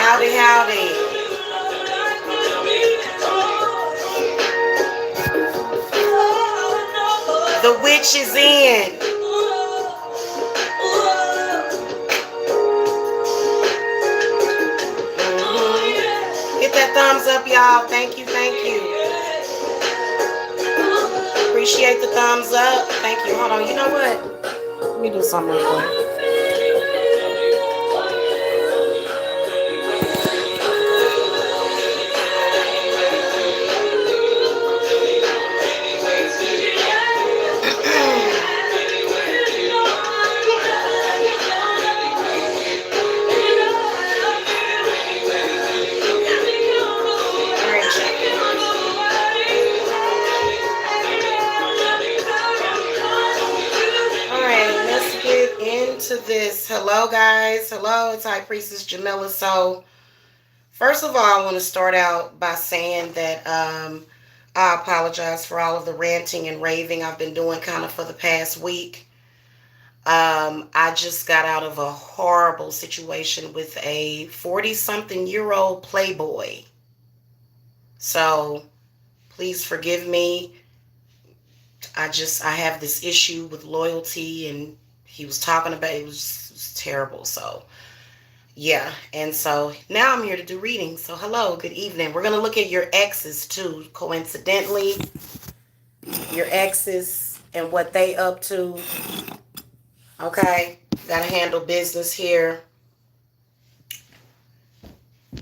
Howdy, howdy. The witch is in. Hit that thumbs up, y'all. Thank you, thank you. Appreciate the thumbs up. Thank you. Hold on, you know what? Let me do something real quick. To this. Hello guys. Hello, it's High Priestess Jamila. So first of all, I want to start out by saying that I apologize for all of the ranting and raving I've been doing kind of for the past week. I just got out of a horrible situation with a 40-something-year-old playboy. So please forgive me. I have this issue with loyalty, and he was talking about it was terrible. So yeah, and so now I'm here to do readings. So hello, good evening. We're gonna look at your exes too, coincidentally. Your exes and what they up to. Okay, gotta handle business here.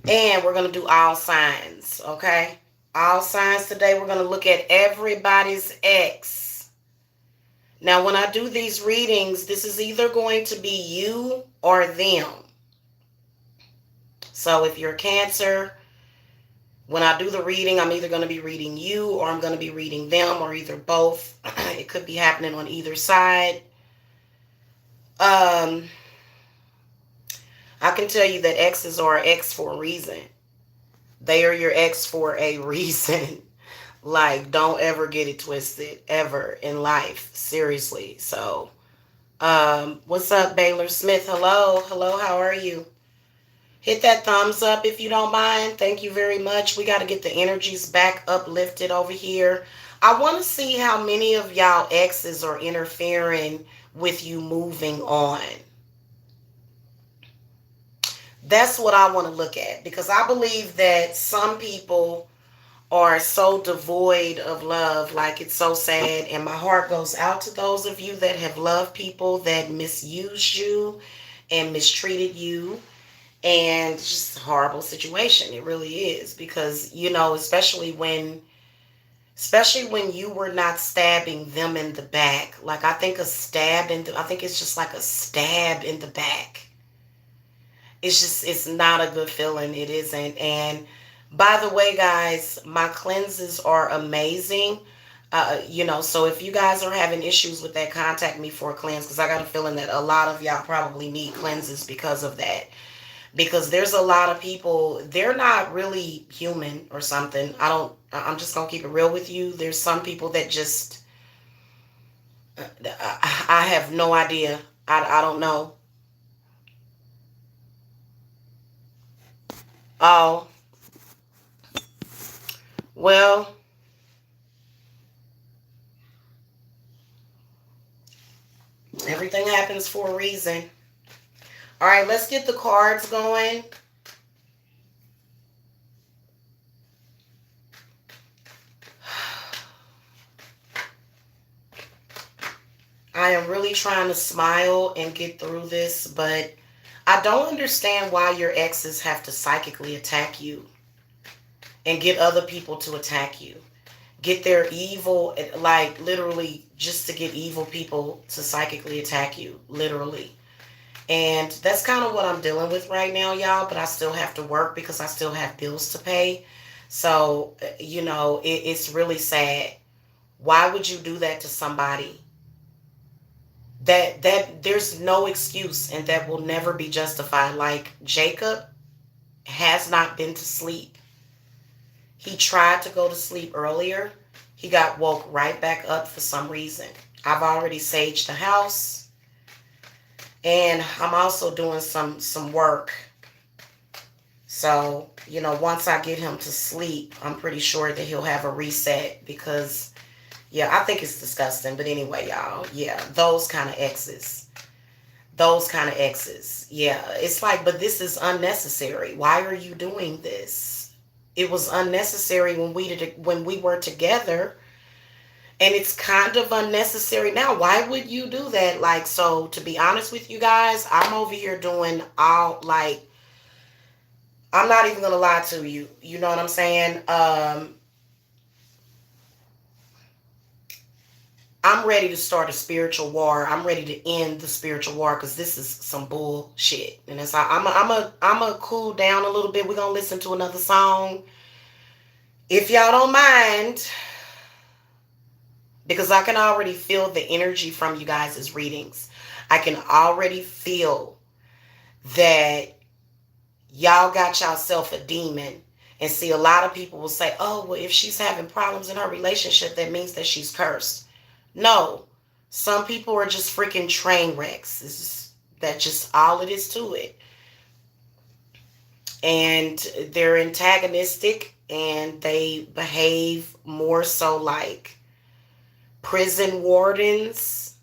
And we're gonna do all signs, okay? All signs today. We're gonna look at everybody's ex. Now, when I do these readings, this is either going to be you or them. So if you're Cancer, when I do the reading, I'm either going to be reading you or I'm going to be reading them, or either both. It could be happening on either side. I can tell you that exes are ex for a reason. They are your ex for a reason. Like, don't ever get it twisted, ever in life. Seriously. So, what's up, Baylor Smith? Hello. Hello, how are you? Hit that thumbs up if you don't mind. Thank you very much. We got to get the energies back uplifted over here. I want to see how many of y'all exes are interfering with you moving on. That's what I want to look at, because I believe that some people are so devoid of love, like it's so sad, and my heart goes out to those of you that have loved people that misused you and mistreated you, and it's just a horrible situation. It really is, because especially when you were not stabbing them in the back. Like, I think I think it's just like a stab in the back. It's not a good feeling. It isn't. And by the way, guys, my cleanses are amazing. So if you guys are having issues with that, contact me for a cleanse, because I got a feeling that a lot of y'all probably need cleanses because of that. Because there's a lot of people, they're not really human or something. I'm just going to keep it real with you. There's some people that just, I have no idea. I don't know. Oh, well, everything happens for a reason. All right, let's get the cards going. I am really trying to smile and get through this, but I don't understand why your exes have to psychically attack you and get other people to attack you. Get their evil, like literally just to get evil people to psychically attack you, literally. And that's kind of what I'm dealing with right now, y'all, but I still have to work because I still have bills to pay. So, it's really sad. Why would you do that to somebody? That there's no excuse, and that will never be justified. Like, Jacob has not been to sleep. He tried to go to sleep earlier. He got woke right back up for some reason. I've already saged the house, and I'm also doing some work. So, you know, once I get him to sleep, I'm pretty sure that he'll have a reset because, yeah, I think it's disgusting. But anyway, y'all, yeah, those kind of exes. Those kind of exes. Yeah, it's like, but this is unnecessary. Why are you doing this? It was unnecessary when we were together, and it's kind of unnecessary now. Why would you do that? Like, so to be honest with you guys, I'm over here doing all like I'm not even gonna lie to you. You know what I'm saying? I'm ready to start a spiritual war. I'm ready to end the spiritual war because this is some bullshit. And it's like I'm a cool down a little bit. We're gonna listen to another song, if y'all don't mind, because I can already feel the energy from you guys' readings. I can already feel that y'all got yourself a demon. And see, a lot of people will say, oh, well, if she's having problems in her relationship, that means that she's cursed. No, some people are just freaking train wrecks. That's just all it is to it. And they're antagonistic and they behave more so like prison wardens,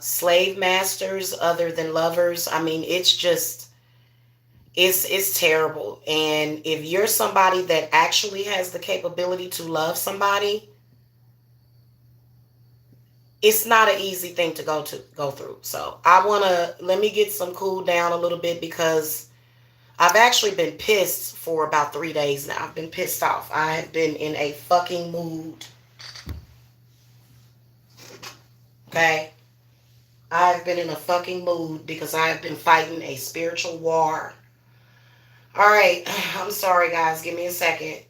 slave masters other than lovers. I mean, it's just it's terrible. And if you're somebody that actually has the capability to love somebody, it's not an easy thing to go through. So I want to let me get some cool down a little bit because I've actually been pissed for about 3 days now. I've been pissed off. I have been in a fucking mood. Okay? I've been in a fucking mood because I have been fighting a spiritual war. All right. I'm sorry, guys. Give me a second.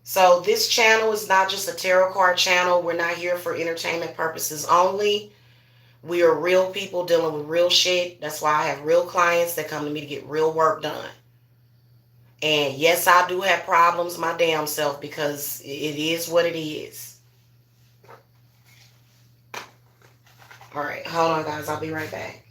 So this channel is not just a tarot card channel. We're not here for entertainment purposes only. We are real people dealing with real shit. That's why I have real clients that come to me to get real work done. And yes, I do have problems my damn self because it is what it is. All right, hold on, guys. I'll be right back.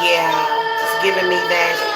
yeah, it's giving me that.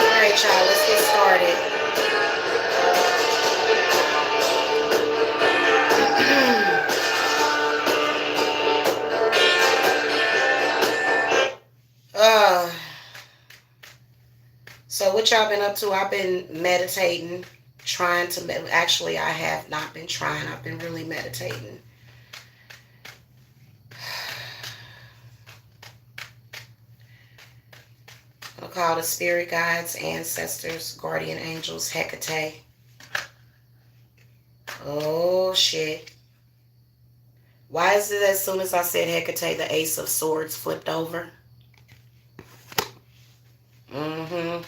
All right, y'all, let's get started. uh, so what y'all been up to? I've been meditating, trying to, actually, I have not been trying. I've been really meditating. I'll call the spirit guides, ancestors, guardian angels, Hecate. Oh, shit. Why is it as soon as I said Hecate, the Ace of Swords flipped over? Mm-hmm.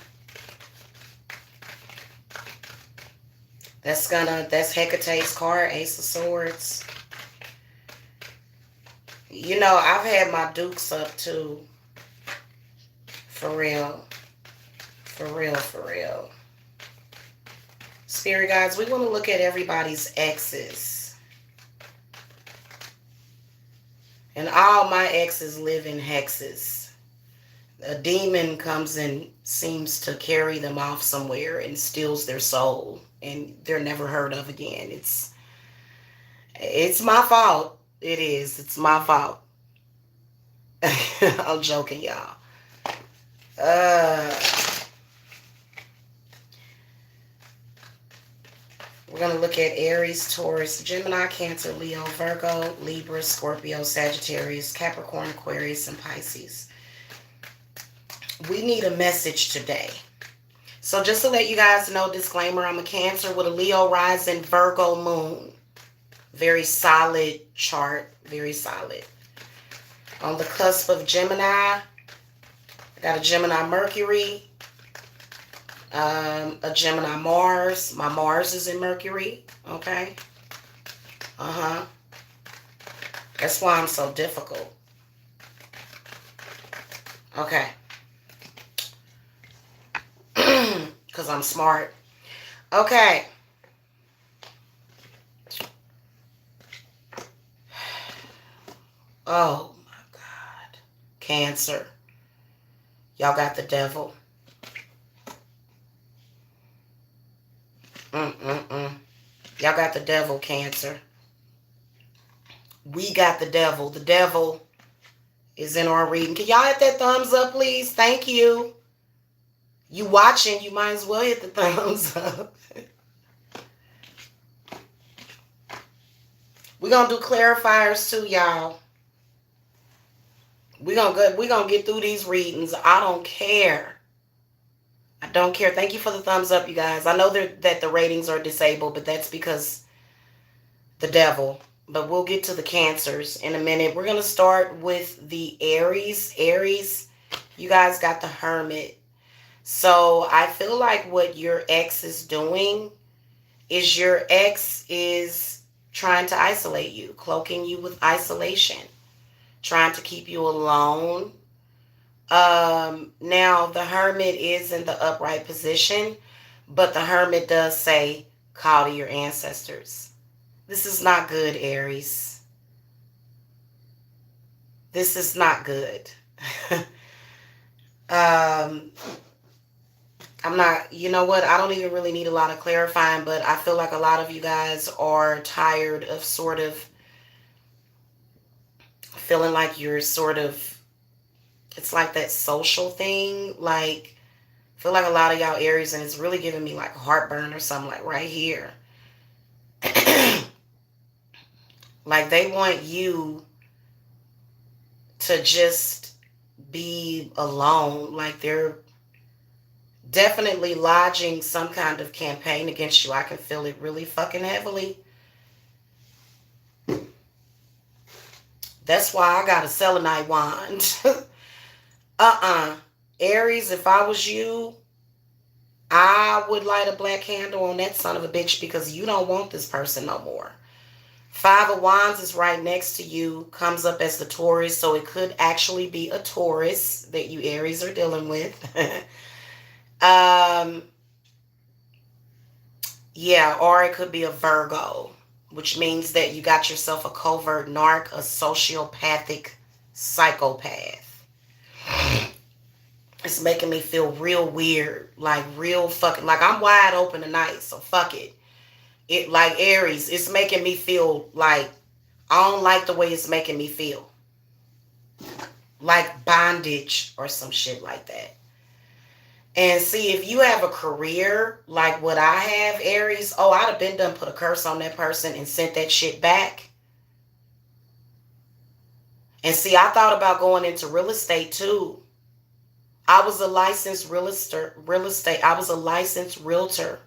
That's Hecate's card, Ace of Swords. You know, I've had my dukes up too. For real. For real, for real. Spirit guides, we want to look at everybody's exes. And all my exes live in hexes. A demon comes and seems to carry them off somewhere and steals their soul. And they're never heard of again. It's my fault. It is. It's my fault. I'm joking, y'all. We're going to look at Aries, Taurus, Gemini, Cancer, Leo, Virgo, Libra, Scorpio, Sagittarius, Capricorn, Aquarius, and Pisces. We need a message today. So just to let you guys know, disclaimer, I'm a Cancer with a Leo rising, Virgo moon. Very solid chart. Very solid. On the cusp of Gemini, I got a Gemini Mercury, a Gemini Mars. My Mars is in Mercury. Okay. That's why I'm so difficult. Okay. Because I'm smart. Okay. Oh my God. Cancer. Y'all got the devil. Y'all got the devil, Cancer. We got the devil. The devil is in our reading. Can y'all hit that thumbs up, please? Thank you. You watching, you might as well hit the thumbs up. We're going to do clarifiers too, y'all. We're gonna get through these readings. I don't care. I don't care. Thank you for the thumbs up, you guys. I know that the ratings are disabled, but that's because the devil. but we'll get to the Cancers in a minute. We're going to start with the Aries. Aries, you guys got the Hermit. So I feel like what your ex is doing is your ex is trying to isolate you, cloaking you with isolation, trying to keep you alone. Now the Hermit is in the upright position, but the Hermit does say, call to your ancestors. This is not good, Aries. This is not good. I'm not, you know what? I don't even really need a lot of clarifying, but I feel like a lot of you guys are tired of sort of feeling like you're sort of, it's like that social thing. Like, I feel like a lot of y'all Aries, and it's really giving me like heartburn or something, like right here. Like they want you to just be alone. Like they're definitely lodging some kind of campaign against you. I can feel it really fucking heavily. That's why I got a selenite wand. Aries, if I was you, I would light a black candle on that son of a bitch, because you don't want this person no more. 5 of Wands is right next to you, comes up as the Taurus, so it could actually be a Taurus that you Aries are dealing with. Yeah, or it could be a Virgo, which means that you got yourself a covert narc, a sociopathic psychopath. It's making me feel real weird, like real fucking, like I'm wide open tonight, so fuck it. It, like Aries, it's making me feel like I don't like the way it's making me feel. Like bondage or some shit like that. And see, if you have a career like what I have, Aries, oh, I'd have been done put a curse on that person and sent that shit back. And see, I thought about going into real estate too. I was a licensed real estate. I was a licensed realtor.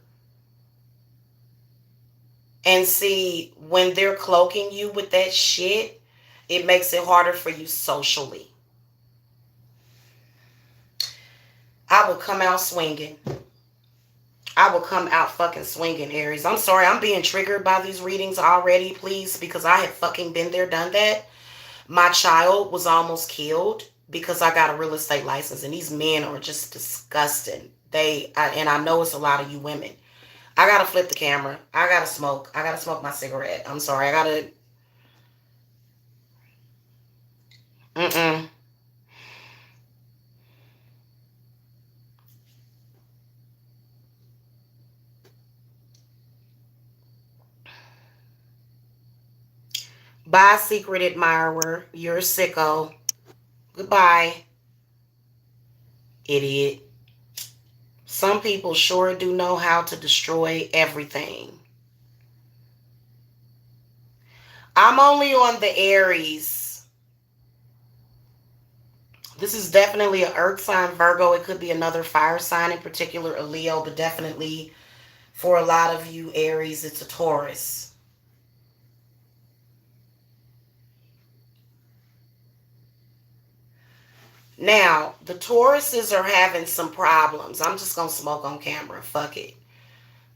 And see, when they're cloaking you with that shit, it makes it harder for you socially. I will come out swinging. I will come out fucking swinging, Aries. I'm sorry, I'm being triggered by these readings already, please, because I have fucking been there, done that. My child was almost killed because I got a real estate license, and these men are just disgusting. And I know it's a lot of you women. I gotta flip the camera. I gotta smoke. I gotta smoke my cigarette. I'm sorry. I gotta. Bye, secret admirer. You're a sicko. Goodbye, idiot. Some people sure do know how to destroy everything. I'm only on the Aries. This is definitely an earth sign, Virgo. It could be another fire sign, in particular a Leo, but definitely for a lot of you Aries, it's a Taurus. Now, the Tauruses are having some problems. I'm just going to smoke on camera. Fuck it.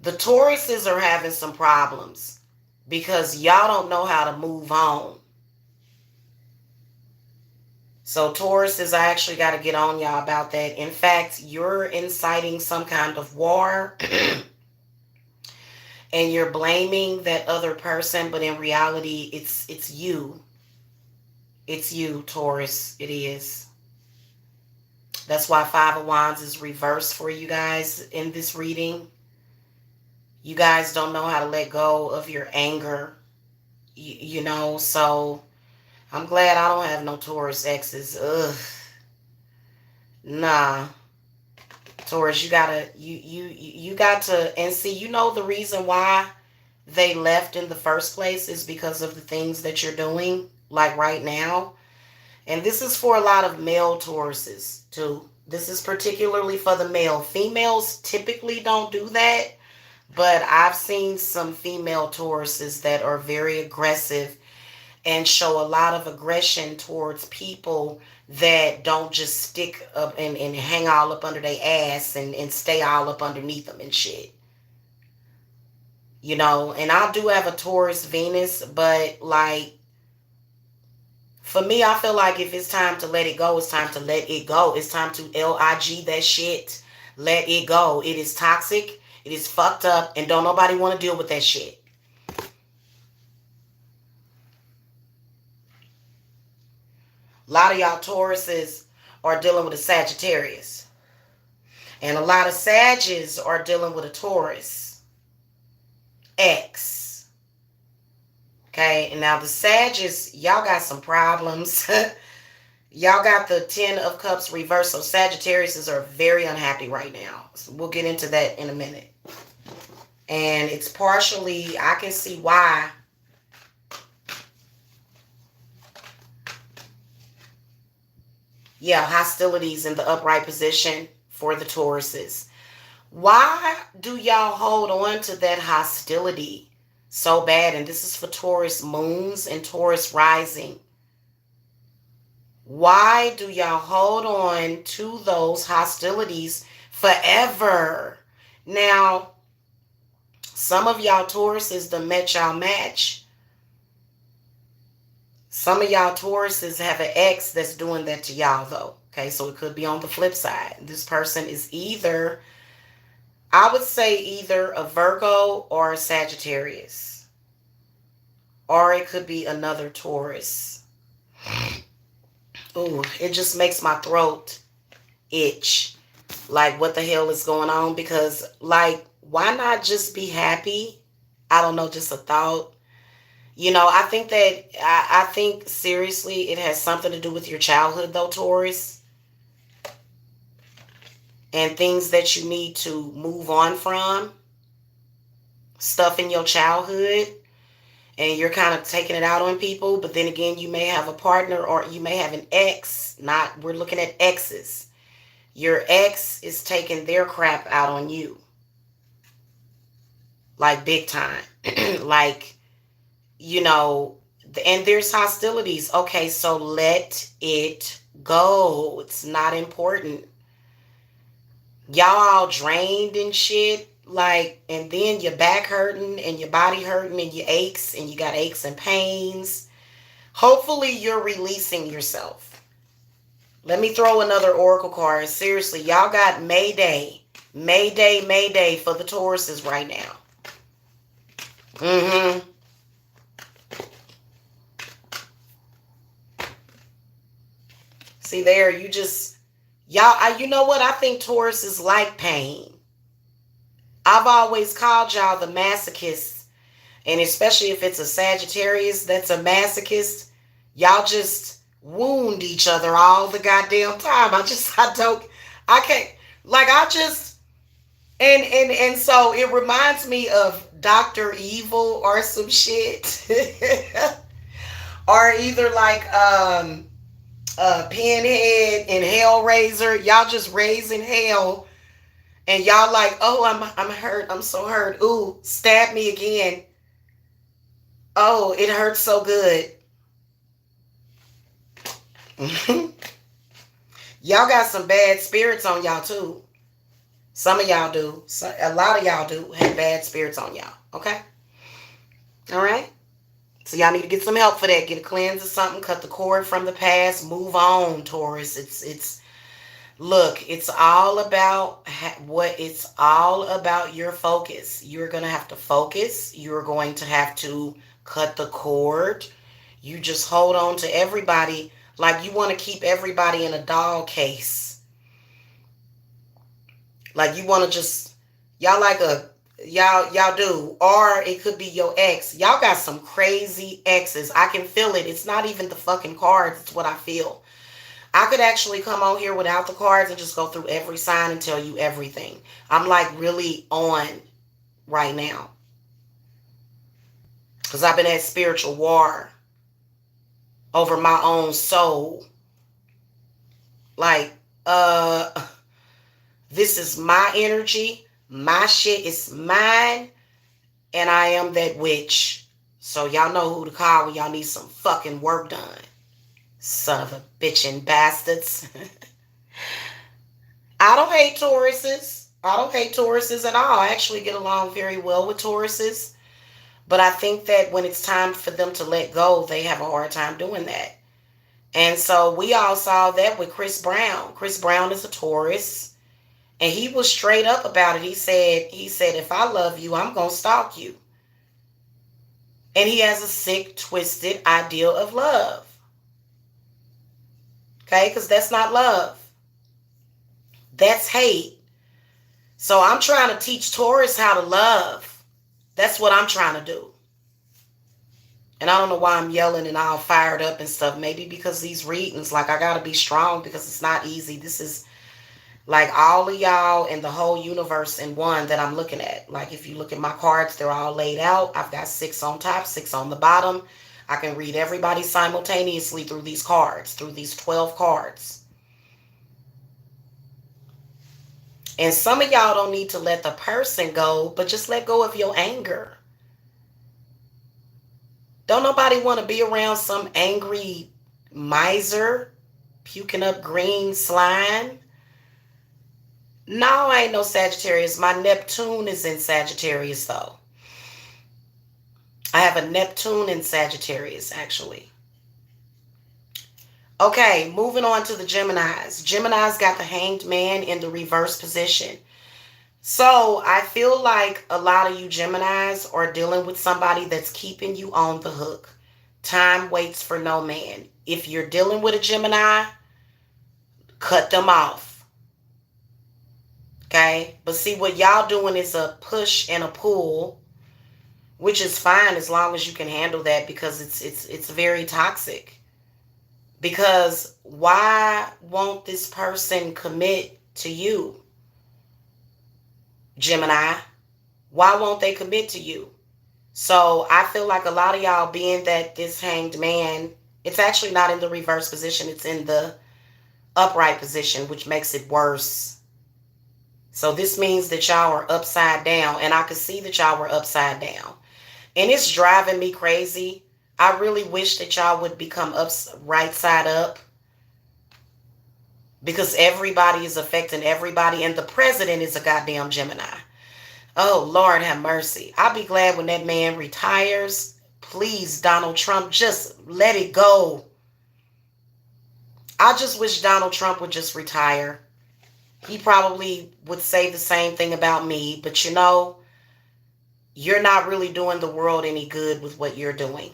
The Tauruses are having some problems because y'all don't know how to move on. So Tauruses, I actually got to get on y'all about that. In fact, you're inciting some kind of war and you're blaming that other person, but in reality, it's you. It's you, Taurus. It is. That's why 5 of Wands is reversed for you guys in this reading. You guys don't know how to let go of your anger, you know, so I'm glad I don't have no Taurus exes. Ugh. Nah. Taurus, you got to, and see, you know the reason why they left in the first place is because of the things that you're doing, like right now. And this is for a lot of male Tauruses, too. This is particularly for the male. Females typically don't do that. But I've seen some female Tauruses that are very aggressive and show a lot of aggression towards people that don't just stick up and hang all up under their ass and stay all up underneath them and shit. You know, and I do have a Taurus Venus, but like, for me, I feel like if it's time to let it go, it's time to let it go. It's time to LIG that shit. Let it go. It is toxic. It is fucked up. And don't nobody want to deal with that shit. A lot of y'all Tauruses are dealing with a Sagittarius. And a lot of Sagittarius are dealing with a Taurus. X. Okay, and now the Sagittarius, y'all got some problems. Y'all got the 10 of Cups reversed, so Sagittarius are very unhappy right now. So we'll get into that in a minute. And it's partially, I can see why. Yeah, hostilities in the upright position for the Tauruses. Why do y'all hold on to that hostility so bad? And this is for Taurus moons and Taurus rising. Why do y'all hold on to those hostilities forever? Now, some of y'all Tauruses done met y'all match. Some of y'all Tauruses have an ex that's doing that to y'all, though. Okay, so it could be on the flip side. This person is either, I would say, either a Virgo or a Sagittarius. Or it could be another Taurus. Ooh, it just makes my throat itch. Like, what the hell is going on? Because, like, why not just be happy? I don't know, just a thought. You know, I think that, I think seriously it has something to do with your childhood, though, Taurus. And things that you need to move on from. Stuff in your childhood. And you're kind of taking it out on people. But then again, you may have a partner or you may have an ex. We're looking at exes. Your ex is taking their crap out on you. Like, big time. Like, you know, and there's hostilities. Okay, so let it go. It's not important. Y'all all drained and shit. Like, and then your back hurting and your body hurting and your aches and you got aches and pains. Hopefully you're releasing yourself. Let me throw another oracle card. Seriously, y'all got Mayday. Mayday, Mayday for the Tauruses right now. See there, you just, y'all, you know what? I think Tauruses like pain. I've always called y'all the masochists. And especially if it's a Sagittarius that's a masochist, y'all just wound each other all the goddamn time. And so it reminds me of Dr. Evil or some shit. Or either like Pinhead and Hellraiser. Y'all just raising hell. And y'all like, oh, I'm hurt. I'm so hurt. Ooh, stab me again. Oh, it hurts so good. Y'all got some bad spirits on y'all too. Some of y'all do. A lot of y'all do have bad spirits on y'all. Okay? All right? So y'all need to get some help for that. Get a cleanse or something. Cut the cord from the past. Move on, Taurus. Look, it's all about it's all about your focus. You're going to have to focus. You're going to have to cut the cord. You just hold on to everybody like you want to keep everybody in a doll case. Like you want to just, y'all do. Or it could be your ex. Y'all got some crazy exes. I can feel it. It's not even the fucking cards. It's what I feel. I could actually come on here without the cards and just go through every sign and tell you everything. I'm like really on right now. Because I've been at spiritual war over my own soul. Like, this is my energy. My shit is mine, and I am that witch. So y'all know who to call when y'all need some fucking work done. Son of a bitchin' bastards. I don't hate Tauruses. I don't hate Tauruses at all. I actually get along very well with Tauruses. But I think that when it's time for them to let go, they have a hard time doing that. And so we all saw that with Chris Brown. Chris Brown is a Taurus. And he was straight up about it. He said, if I love you, I'm going to stalk you. And he has a sick, twisted ideal of love. Okay? Because that's not love. That's hate. So I'm trying to teach Taurus how to love. That's what I'm trying to do. And I don't know why I'm yelling and all fired up and stuff. Maybe because these readings, like, I got to be strong because it's not easy. This is like all of y'all and the whole universe in one that I'm looking at. Like, if you look at my cards, they're all laid out. I've got 6 on top, 6 on the bottom. I can read everybody simultaneously through these cards, through these 12 cards. And some of y'all don't need to let the person go, but just let go of your anger. Don't nobody want to be around some angry miser puking up green slime. No, I ain't no Sagittarius. My Neptune is in Sagittarius, though. I have a Neptune in Sagittarius, actually. Okay, moving on to the Geminis. Geminis got the Hanged Man in the reverse position. So I feel like a lot of you Geminis are dealing with somebody that's keeping you on the hook. Time waits for no man. If you're dealing with a Gemini, cut them off. Okay? But see, what y'all doing is a push and a pull, which is fine as long as you can handle that, because it's very toxic. Because why won't this person commit to you? Gemini, why won't they commit to you? So I feel like a lot of y'all, being that this Hanged Man, it's actually not in the reverse position, it's in the upright position, which makes it worse. So this means that y'all are upside down, and I could see that y'all were upside down. And it's driving me crazy. I really wish that y'all would become right side up, because everybody is affecting everybody, and the president is a goddamn Gemini. Oh, Lord have mercy. I'll be glad when that man retires. Please, Donald Trump, just let it go. I just wish Donald Trump would just retire. He probably would say the same thing about me, but you know, you're not really doing the world any good with what you're doing.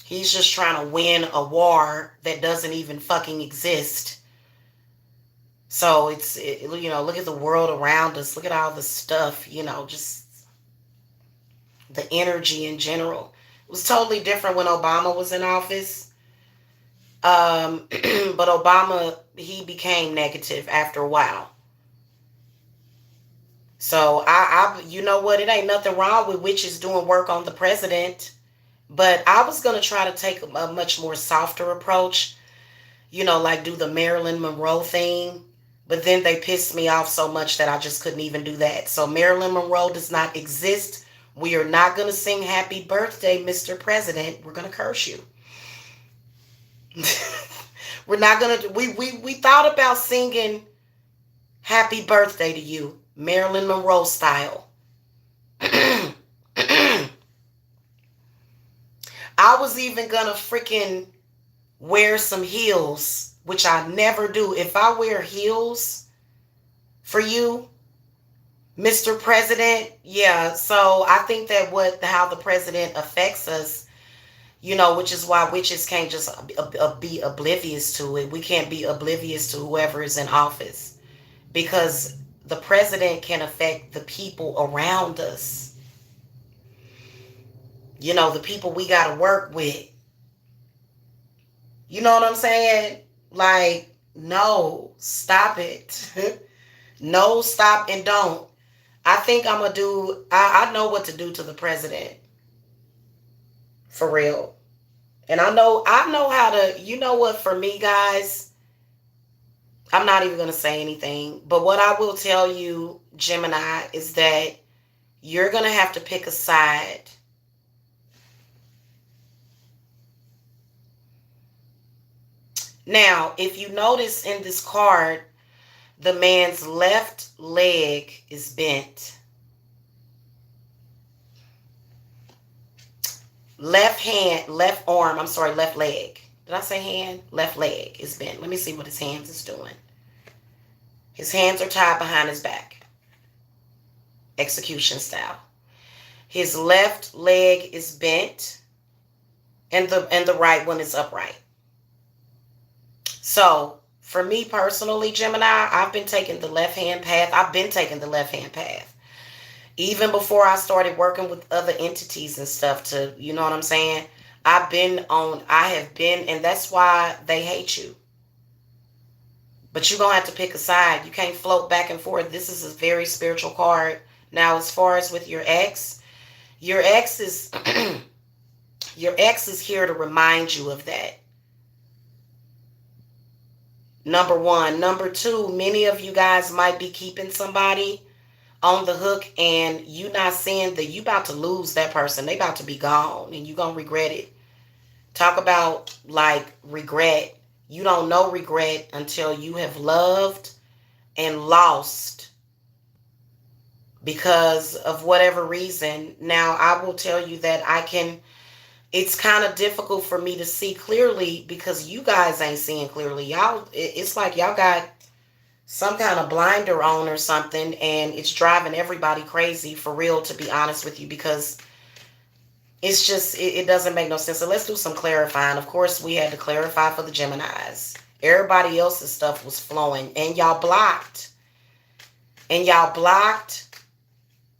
He's just trying to win a war that doesn't even fucking exist. So look at the world around us. Look at all the stuff, just the energy in general. It was totally different when Obama was in office. But Obama, he became negative after a while. So you know what? It ain't nothing wrong with witches doing work on the president. But I was going to try to take a much more softer approach, like do the Marilyn Monroe thing. But then they pissed me off so much that I just couldn't even do that. So Marilyn Monroe does not exist. We are not going to sing happy birthday, Mr. President. We're going to curse you. We're not going to, we thought about singing happy birthday to you, Marilyn Monroe style. I was even gonna freaking wear some heels, which I never do. If I wear heels for you, Mr. President, yeah. So I think that how the president affects us, which is why witches can't just be oblivious to it. We can't be oblivious to whoever is in office, because the president can affect the people around us. The people we got to work with. You know what I'm saying? Like, no, stop it. No, stop and don't. I think I'm going to do, I know what to do to the president. For real. And I know how to, you know what, for me, guys, I'm not even going to say anything. But what I will tell you, Gemini, is that you're going to have to pick a side. Now, if you notice in this card, the man's left leg is bent. Left leg. Did I say hand? Left leg is bent. Let me see what his hands is doing. His hands are tied behind his back. Execution style. His left leg is bent and the right one is upright. So, for me personally, Gemini, I've been taking the left-hand path. Even before I started working with other entities and stuff to, you know what I'm saying? I have been, and that's why they hate you. But you're going to have to pick a side. You can't float back and forth. This is a very spiritual card. Now, as far as with your ex is your ex is here to remind you of that. Number one. Number two, many of you guys might be keeping somebody on the hook and you not seeing that you about to lose that person. They about to be gone and you going to regret it. Talk about like regret. You don't know regret until you have loved and lost because of whatever reason. Now, I will tell you that it's kind of difficult for me to see clearly because you guys ain't seeing clearly. It's like y'all got some kind of blinder on or something, and it's driving everybody crazy for real, to be honest with you, because it's just, it doesn't make no sense. So let's do some clarifying. Of course, we had to clarify for the Geminis. Everybody else's stuff was flowing, and y'all blocked.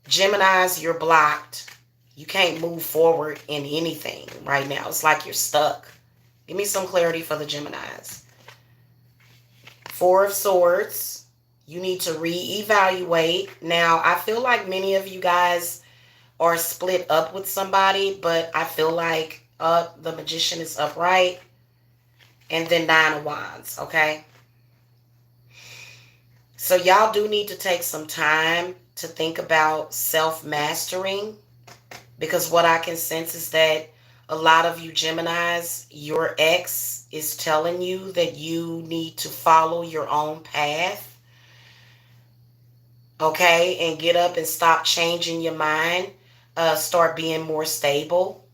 Geminis, you're blocked. You can't move forward in anything right now. It's like you're stuck. Give me some clarity for the Geminis. Four of Swords. You need to reevaluate. Now, I feel like many of you guys are split up with somebody, but I feel like the Magician is upright. And then Nine of Wands, okay? So y'all do need to take some time to think about self-mastering, because what I can sense is that a lot of you Geminis, your ex is telling you that you need to follow your own path, okay? And get up and stop changing your mind. Start being more stable.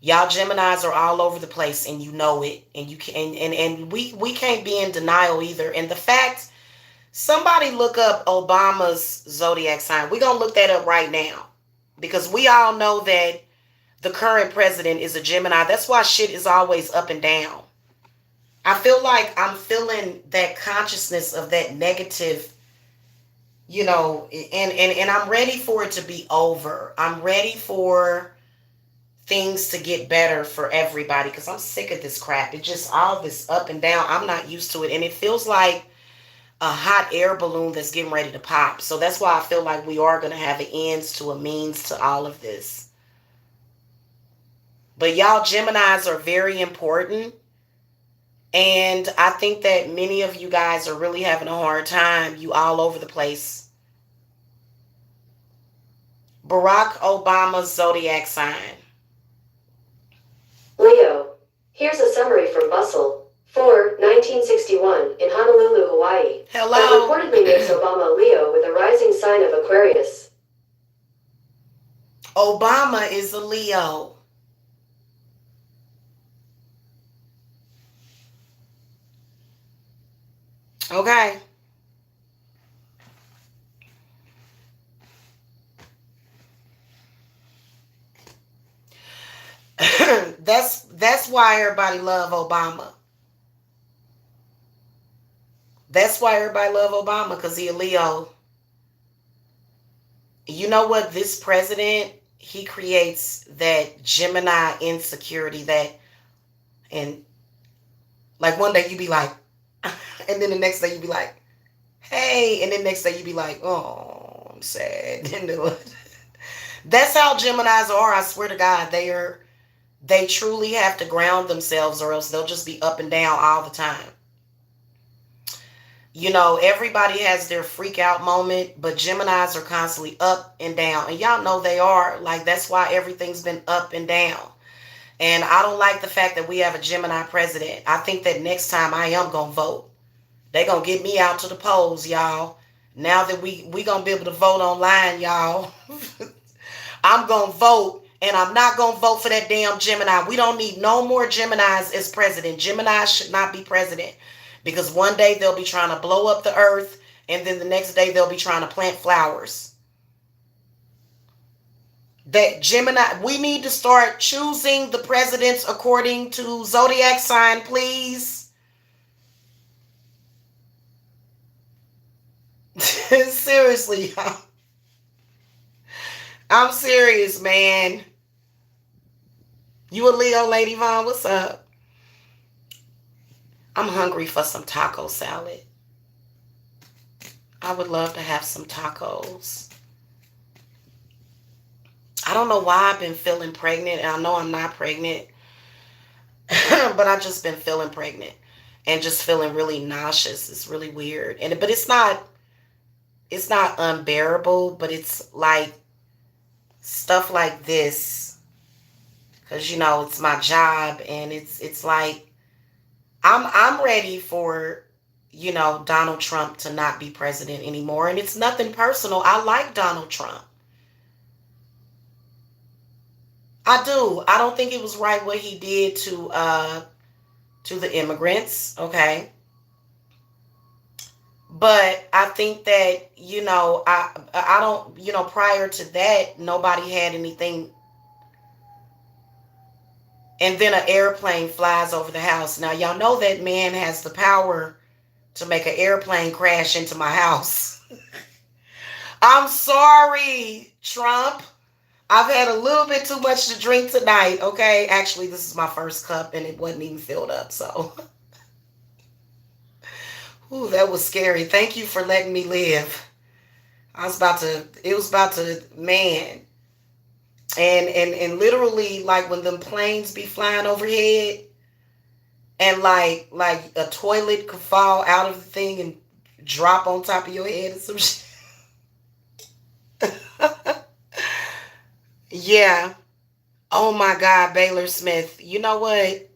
Y'all Geminis are all over the place and you know it. And you can and we can't be in denial either. And the fact, somebody look up Obama's zodiac sign. We're going to look that up right now. Because we all know that the current president is a Gemini. That's why shit is always up and down. I feel like I'm feeling that consciousness of that negative, you know, and I'm ready for it to be over. I'm ready for things to get better for everybody because I'm sick of this crap. It's just all this up and down. I'm not used to it. And it feels like a hot air balloon that's getting ready to pop. So that's why I feel like we are going to have an ends to a means to all of this. But y'all Geminis are very important. And I think that many of you guys are really having a hard time. You all over the place. Barack Obama's zodiac sign. Leo. Here's a summary from Bustle. 1961, in Honolulu, Hawaii. Hello. That reportedly makes Obama Leo with a rising sign of Aquarius. Obama is a Leo. Okay. That's why everybody love Obama. That's why everybody love Obama, because he a Leo. You know what? This president, he creates that Gemini insecurity and like one day you be like, and then the next day you be like, hey, and then next day you be like, oh, I'm sad. That's how Geminis are. I swear to God, they truly have to ground themselves or else they'll just be up and down all the time. You know, everybody has their freak out moment, but Geminis are constantly up and down. And y'all know they are. Like, that's why everything's been up and down. And I don't like the fact that we have a Gemini president. I think that next time I am going to vote. They going to get me out to the polls, y'all. Now that we going to be able to vote online, y'all. I'm going to vote. And I'm not going to vote for that damn Gemini. We don't need no more Geminis as president. Gemini should not be president. Because one day they'll be trying to blow up the earth. And then the next day they'll be trying to plant flowers. That Gemini, we need to start choosing the presidents according to zodiac sign, please. Seriously, y'all. I'm serious, man. You a Leo, Lady Vaughn? What's up? I'm hungry for some taco salad. I would love to have some tacos. I don't know why I've been feeling pregnant. And I know I'm not pregnant. But I've just been feeling pregnant. And just feeling really nauseous. It's really weird. But it's not unbearable. But it's like stuff like this. Because, you know, it's my job. And it's like, I'm ready for, you know, Donald Trump to not be president anymore. And it's nothing personal. I like Donald Trump. I do. I don't think it was right what he did to the immigrants, okay? But I think that, you know, I don't, you know, prior to that, nobody had anything. And then an airplane flies over the house. Now, y'all know that man has the power to make an airplane crash into my house. I'm sorry, Trump. I've had a little bit too much to drink tonight, okay? Actually, this is my first cup and it wasn't even filled up, so. Ooh, that was scary. Thank you for letting me live. It was about to, man. And literally, like when them planes be flying overhead and like a toilet could fall out of the thing and drop on top of your head and some shit. Yeah. Oh my God, Baylor Smith. You know what?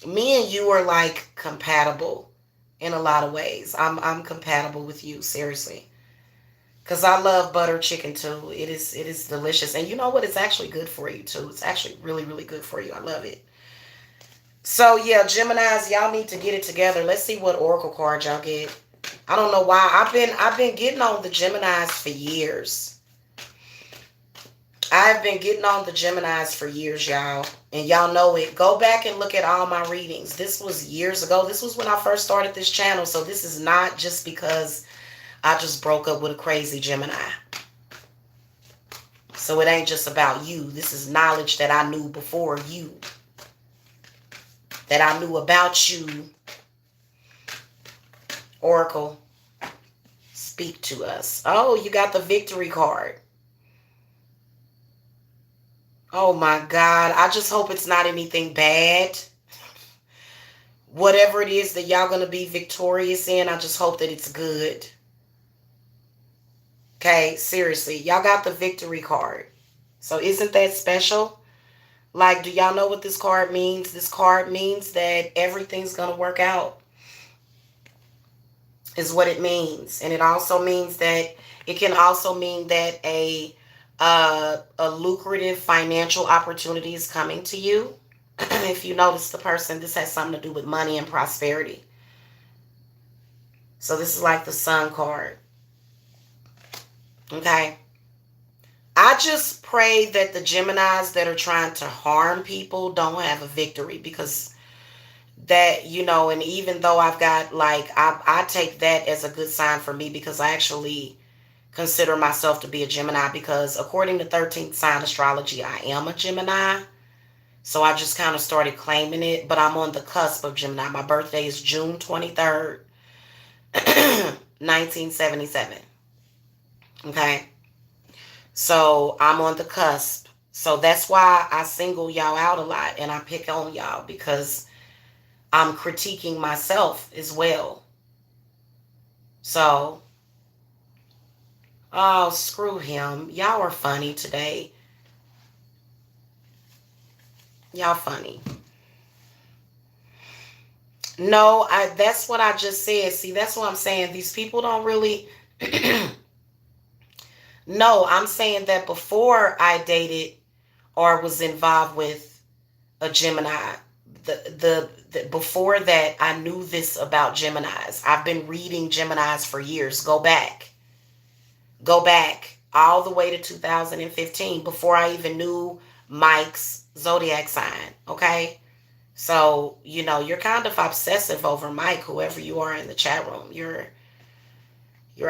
Me and you are like compatible in a lot of ways. I'm compatible with you, seriously. Cause I love butter chicken too. It is delicious. And you know what? It's actually good for you too. It's actually really, really good for you. I love it. So yeah, Geminis, y'all need to get it together. Let's see what oracle card y'all get. I don't know why. I've been getting on the Geminis for years. I've been getting on the Geminis for years, y'all. And y'all know it. Go back and look at all my readings. This was years ago. This was when I first started this channel. So this is not just because I just broke up with a crazy Gemini. So it ain't just about you. This is knowledge that I knew before you. That I knew about you. Oracle, speak to us. Oh, you got the victory card. Oh my God. I just hope it's not anything bad. Whatever it is that y'all going to be victorious in, I just hope that it's good. Okay, seriously. Y'all got the victory card. So isn't that special? Like, do y'all know what this card means? This card means that everything's going to work out. Is what it means. And it also means that it can also mean that a lucrative financial opportunity is coming to you. If you notice the person, this has something to do with money and prosperity. So this is like the Sun card. Okay. I just pray that the Geminis that are trying to harm people don't have a victory, because that, you know, and even though I've got like, I take that as a good sign for me, because I actually consider myself to be a Gemini, because according to 13th sign astrology, I am a Gemini. So I just kind of started claiming it, but I'm on the cusp of Gemini. My birthday is June 23rd, 1977. Okay. So I'm on the cusp. So that's why I single y'all out a lot and I pick on y'all, because I'm critiquing myself as well. So, oh, screw him. Y'all are funny today. Y'all funny. No, that's what I just said. See, that's what I'm saying. These people don't really No, I'm saying that before I dated or was involved with a Gemini, the before that I knew this about Geminis. I've been reading Geminis for years. Go back all the way to 2015 before I even knew Mike's zodiac sign. Okay. So, you're kind of obsessive over Mike, whoever you are in the chat room. You're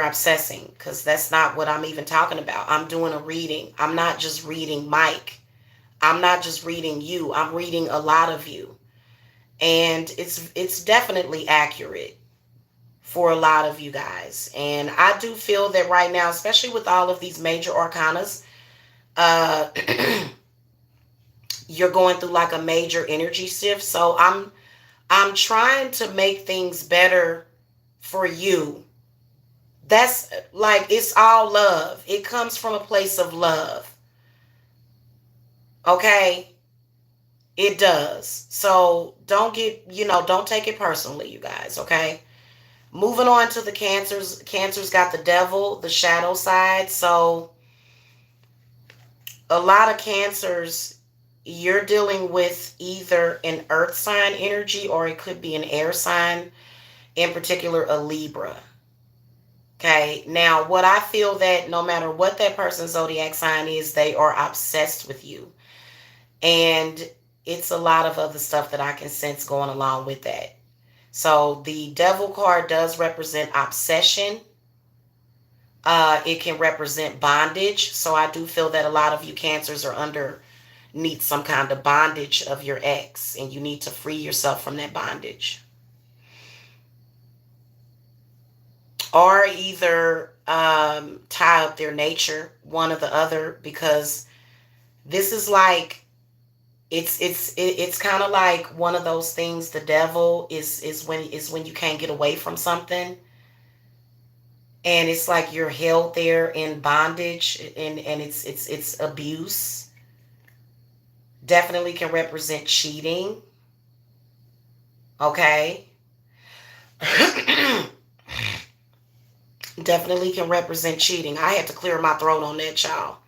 obsessing because that's not what I'm even talking about. I'm doing a reading. I'm not just reading Mike. I'm not just reading you. I'm reading a lot of you. And it's definitely accurate for a lot of you guys. And I do feel that right now, especially with all of these major arcanas, uh you're going through like a major energy shift. So I'm trying to make things better for you. That's like, it's all love. It comes from a place of love. Okay? It does. So don't don't take it personally, you guys, okay? Moving on to the Cancers. Cancers got the devil, the shadow side. So a lot of Cancers, you're dealing with either an earth sign energy or it could be an air sign, in particular a Libra. Okay, now what I feel that no matter what that person's zodiac sign is, they are obsessed with you. And it's a lot of other stuff that I can sense going along with that. So the devil card does represent obsession. It can represent bondage. So I do feel that a lot of you Cancers are underneath some kind of bondage of your ex, and you need to free yourself from that bondage. Or either tie up their nature, one or the other, because this is like, it's kind of like one of those things. The devil is when you can't get away from something, and it's like you're held there in bondage, and it's abuse. Definitely can represent cheating. Okay. Definitely can represent cheating. I had to clear my throat on that, y'all.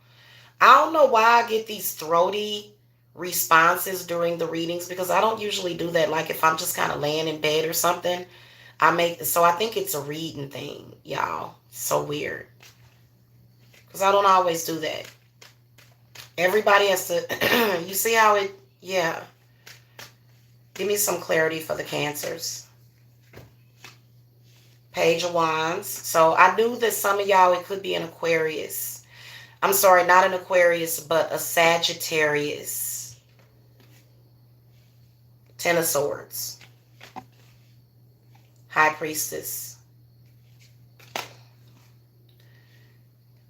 I don't know why I get these throaty responses during the readings, because I don't usually do that. Like if I'm just kind of laying in bed or something, so I think it's a reading thing, y'all. So weird. Because I don't always do that. Everybody has to, you see how yeah. Give me some clarity for the Cancers. Page of Wands. So I knew that some of y'all, it could be an Aquarius. I'm sorry, not an Aquarius, but a Sagittarius. Ten of Swords. High Priestess.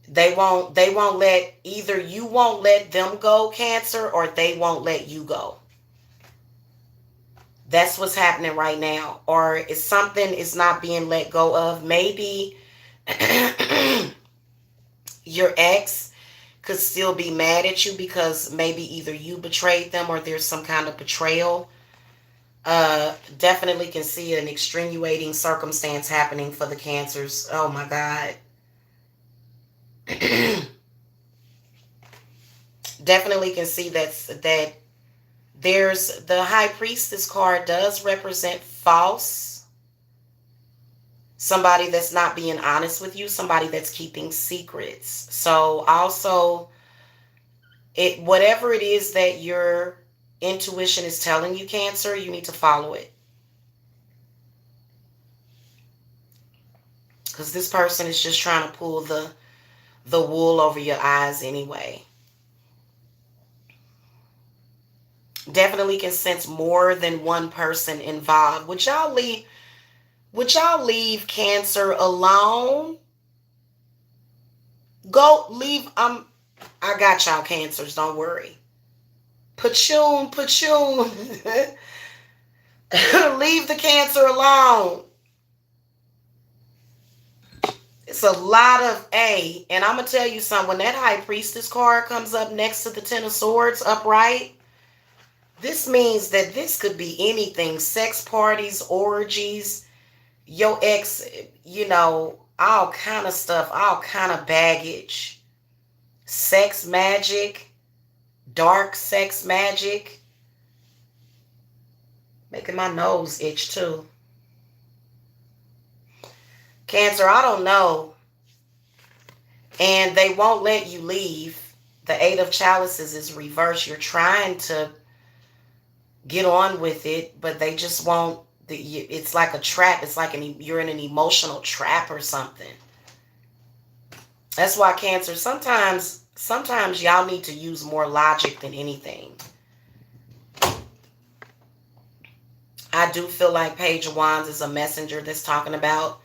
They won't let, either you won't let them go, Cancer, or they won't let you go. That's what's happening right now. Or if something is not being let go of, maybe your ex could still be mad at you because maybe either you betrayed them or there's some kind of betrayal. Definitely can see an extenuating circumstance happening for the Cancers. Oh my God. Definitely can see that there's the High Priestess card does represent false. Somebody that's not being honest with you, somebody that's keeping secrets. So also, whatever it is that your intuition is telling you, Cancer, you need to follow it. Because this person is just trying to pull the wool over your eyes anyway. Definitely can sense more than one person involved. Would y'all leave Cancer alone? Go leave. I got y'all, Cancers. Don't worry. Pachoon. Leave the Cancer alone. It's a lot of A. And I'm going to tell you something. When that High Priestess card comes up next to the Ten of Swords upright, this means that this could be anything. Sex parties, orgies, your ex, all kind of stuff, all kind of baggage. Sex magic, dark sex magic. Making my nose itch too. Cancer, I don't know. And they won't let you leave. The Eight of Chalices is reversed. You're trying to get on with it, but they just won't. It's like a trap. It's like you're in an emotional trap or something. That's why, Cancer, sometimes y'all need to use more logic than anything. I do feel like Page of Wands is a messenger that's talking about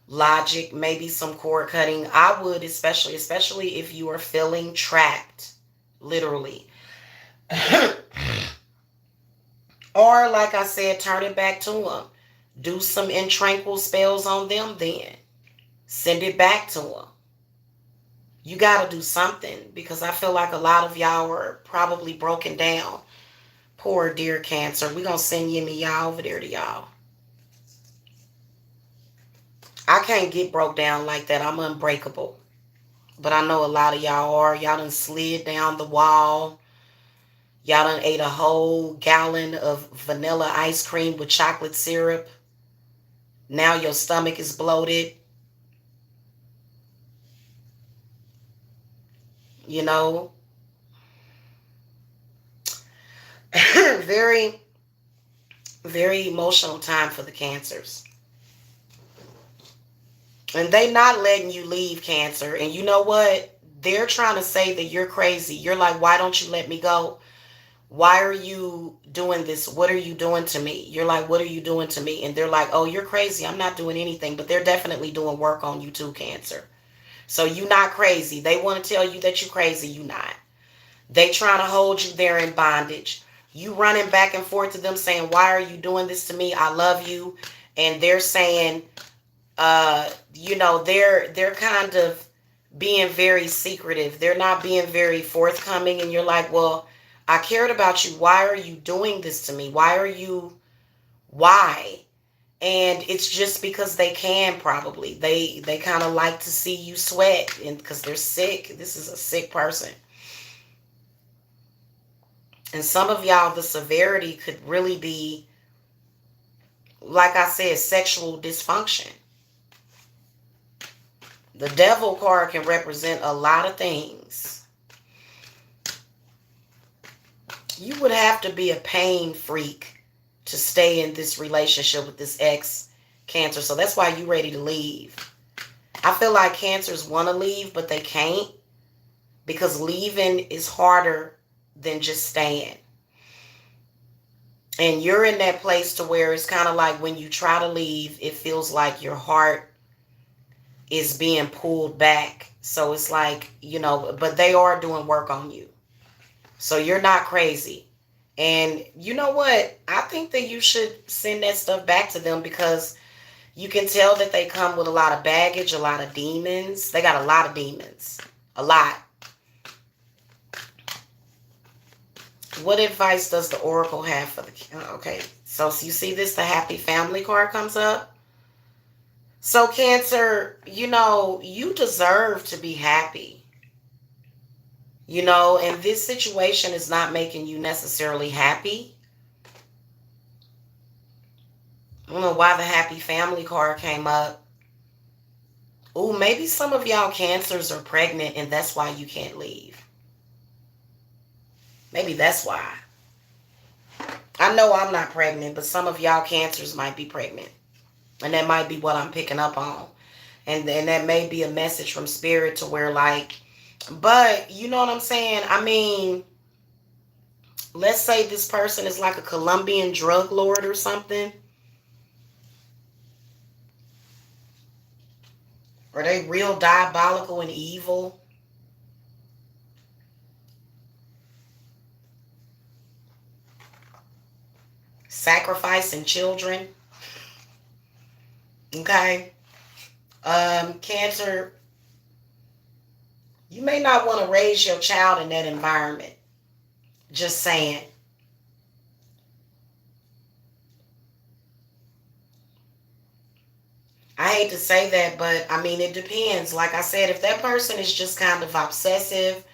logic, maybe some cord cutting. I would, especially if you are feeling trapped, literally. Or, like I said, turn it back to them. Do some intranquil spells on them then. Send it back to them. You got to do something, because I feel like a lot of y'all are probably broken down. Poor dear Cancer. We're going to send y'all over there to y'all. I can't get broke down like that. I'm unbreakable. But I know a lot of y'all are. Y'all done slid down the wall. Y'all done ate a whole gallon of vanilla ice cream with chocolate syrup. Now your stomach is bloated. Very, very emotional time for the Cancers. And they not letting you leave, Cancer. And you know what? They're trying to say that you're crazy. You're like, why don't you let me go? Why are you doing this? What are you doing to me? You're like, what are you doing to me? And they're like, oh, you're crazy. I'm not doing anything. But they're definitely doing work on you too, Cancer. So you're not crazy. They want to tell you that you're crazy. You're not. They trying to hold you there in bondage. You running back and forth to them saying, why are you doing this to me? I love you. And they're saying, they're kind of being very secretive. They're not being very forthcoming. And you're like, well, I cared about you. Why are you doing this to me? Why? And it's just because they can, probably. They kind of like to see you sweat, and because they're sick. This is a sick person. And some of y'all, the severity could really be, like I said, sexual dysfunction. The Devil card can represent a lot of things. You would have to be a pain freak to stay in this relationship with this ex, Cancer. So that's why you're ready to leave. I feel like Cancers want to leave, but they can't, because leaving is harder than just staying. And you're in that place to where it's kind of like when you try to leave, it feels like your heart is being pulled back. So it's like, but they are doing work on you. So you're not crazy. And you know what? I think that you should send that stuff back to them, because you can tell that they come with a lot of baggage, a lot of demons. They got a lot of demons. A lot. What advice does the Oracle have for the... Okay, so you see this, the Happy Family card comes up. So Cancer, you deserve to be happy. And this situation is not making you necessarily happy. I don't know why the Happy Family card came up. Oh, maybe some of y'all Cancers are pregnant and that's why you can't leave. Maybe that's why. I know I'm not pregnant, but some of y'all Cancers might be pregnant. And that might be what I'm picking up on. And that may be a message from Spirit to where, like, but you know what I'm saying? I mean, let's say this person is like a Colombian drug lord or something. Are they real diabolical and evil? Sacrificing children. Okay. Cancer, you may not want to raise your child in that environment. Just saying. I hate to say that, but I mean, it depends. Like I said, if that person is just kind of obsessive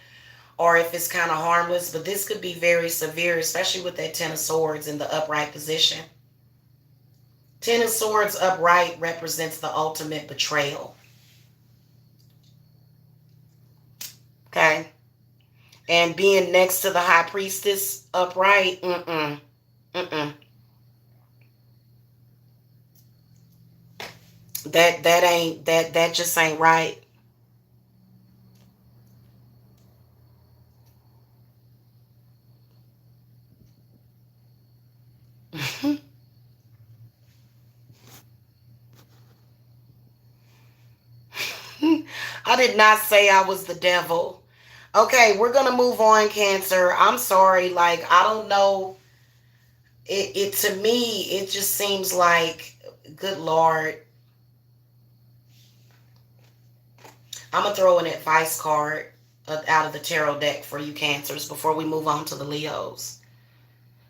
or if it's kind of harmless, but this could be very severe, especially with that Ten of Swords in the upright position. Ten of Swords upright represents the ultimate betrayal. Okay? And being next to the High Priestess upright, mm-mm. That just ain't right. I did not say I was the devil. Okay, we're gonna move on, Cancer. I'm sorry, like I don't know. It to me, it just seems like, good Lord. I'm gonna throw an advice card out of the tarot deck for you, Cancers, before we move on to the Leos.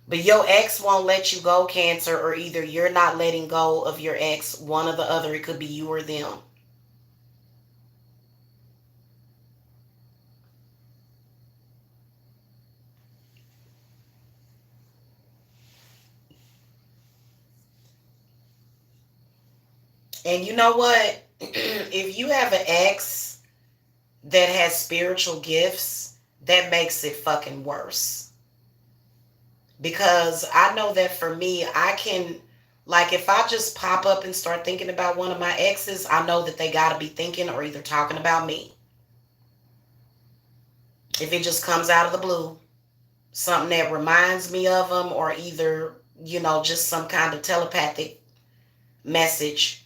But your ex won't let you go, Cancer, or either you're not letting go of your ex, one or the other. It could be you or them. And you know what? If you have an ex that has spiritual gifts, that makes it fucking worse. Because I know that for me, I can, like, if I just pop up and start thinking about one of my exes, I know that they got to be thinking or either talking about me. If it just comes out of the blue, something that reminds me of them, or either, just some kind of telepathic message.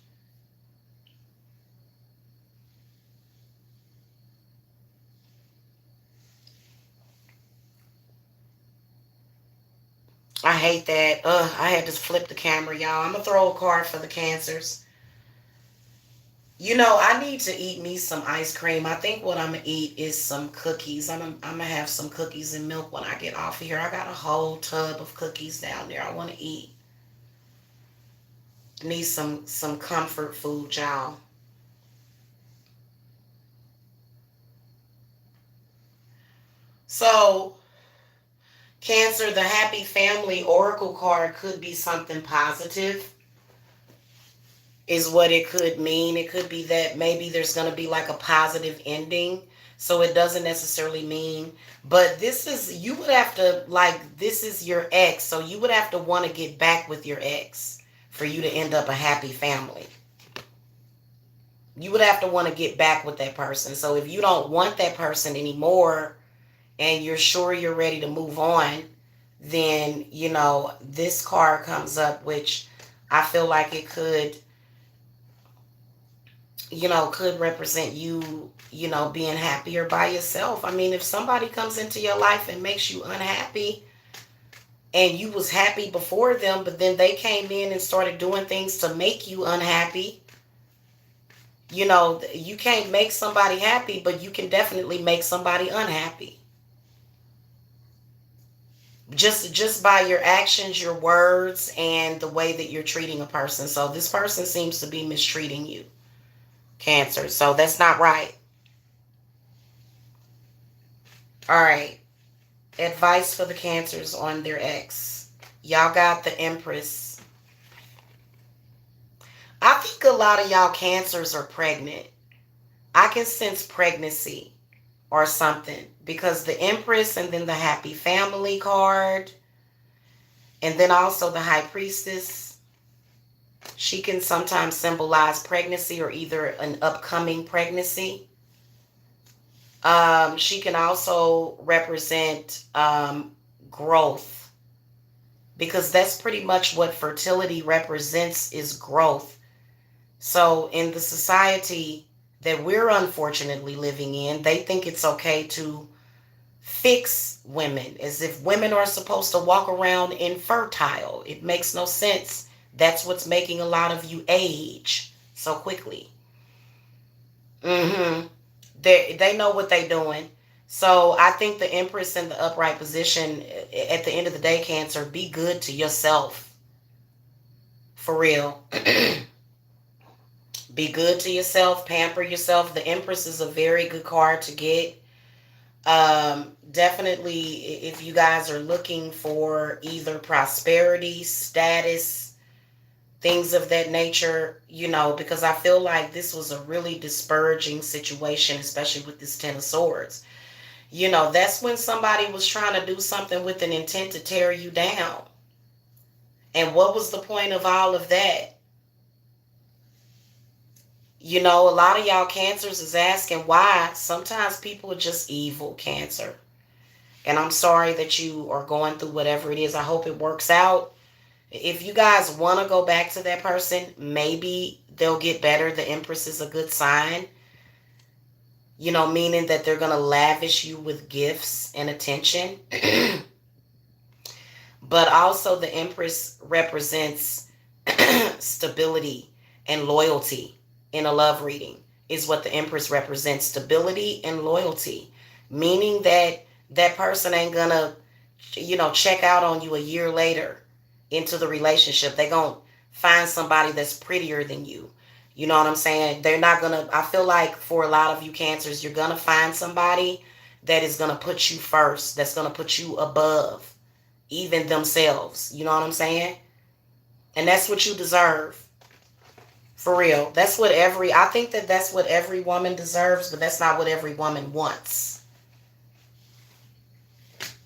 I hate that. I had to flip the camera, y'all. I'm going to throw a card for the Cancers. I need to eat me some ice cream. I think what I'm going to eat is some cookies. I'm going to have some cookies and milk when I get off of here. I got a whole tub of cookies down there I want to eat. Need some comfort food, y'all. So, Cancer, the Happy Family Oracle card could be something positive, is what it could mean. It could be that maybe there's going to be like a positive ending. So it doesn't necessarily mean, but you would have to, like, this is your ex. So you would have to want to get back with your ex for you to end up a happy family. You would have to want to get back with that person. So if you don't want that person anymore and you're sure you're ready to move on, then, this card comes up, which I feel like it could, could represent you, being happier by yourself. I mean, if somebody comes into your life and makes you unhappy and you was happy before them, but then they came in and started doing things to make you unhappy, you can't make somebody happy, but you can definitely make somebody unhappy. Just by your actions, your words, and the way that you're treating a person. So this person seems to be mistreating you, Cancer. So that's not right. All right. Advice for the Cancers on their ex. Y'all got the Empress. I think a lot of y'all Cancers are pregnant. I can sense pregnancy or something, because the Empress and then the Happy Family card and then also the High Priestess, she can sometimes symbolize pregnancy or either an upcoming pregnancy. She can also represent growth, because that's pretty much what fertility represents, is growth. So in the society that we're unfortunately living in, they think it's okay to fix women, as if women are supposed to walk around infertile. It makes no sense. That's what's making a lot of you age so quickly. Mm-hmm. They know what they're doing. So I think the Empress in the upright position, at the end of the day, Cancer, be good to yourself. For real. Be good to yourself. Pamper yourself. The Empress is a very good card to get. Definitely, if you guys are looking for either prosperity, status, things of that nature, because I feel like this was a really discouraging situation, especially with this Ten of Swords. That's when somebody was trying to do something with an intent to tear you down. And what was the point of all of that? A lot of y'all Cancers is asking why. Sometimes people are just evil, Cancer. And I'm sorry that you are going through whatever it is. I hope it works out. If you guys want to go back to that person, maybe they'll get better. The Empress is a good sign. Meaning that they're going to lavish you with gifts and attention. But also the Empress represents stability and loyalty in a love reading, is what the Empress represents. Stability and loyalty. Meaning that that person ain't going to, check out on you a year later into the relationship. They're going to find somebody that's prettier than you. You know what I'm saying? They're not going to, I feel like for a lot of you Cancers, you're going to find somebody that is going to put you first, that's going to put you above even themselves. You know what I'm saying? And that's what you deserve. For real. I think that that's what every woman deserves, but that's not what every woman wants.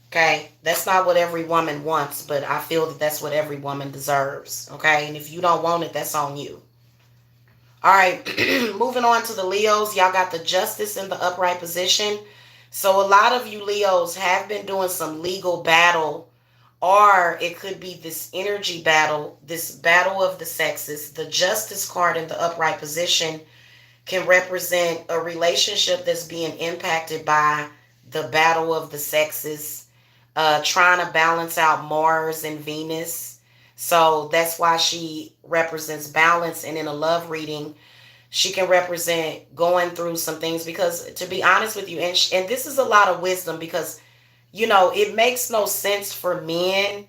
Okay? That's not what every woman wants, but I feel that that's what every woman deserves. Okay? And if you don't want it, that's on you. All right, moving on to the Leos. Y'all got the Justice in the upright position. So a lot of you Leos have been doing some legal battle, or it could be this energy battle, this battle of the sexes. The Justice card in the upright position can represent a relationship that's being impacted by the battle of the sexes, trying to balance out Mars and Venus. So that's why she represents balance. And in a love reading, she can represent going through some things. Because to be honest with you, and this is a lot of wisdom, because, it makes no sense for men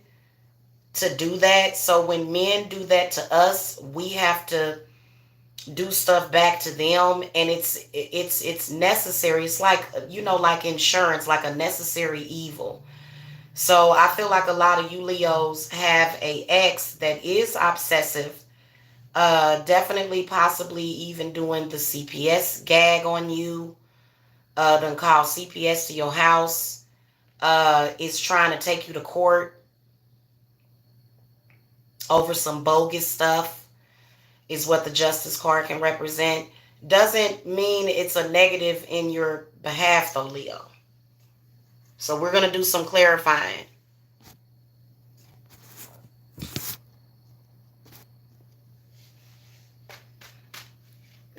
to do that. So when men do that to us, we have to do stuff back to them. And it's necessary. It's like, like insurance, like a necessary evil. So I feel like a lot of you Leos have a ex that is obsessive. Definitely, possibly even doing the CPS gag on you. Done call CPS to your house. Is trying to take you to court over some bogus stuff, is what the Justice card can represent. Doesn't mean it's a negative in your behalf though, Leo. So we're going to do some clarifying.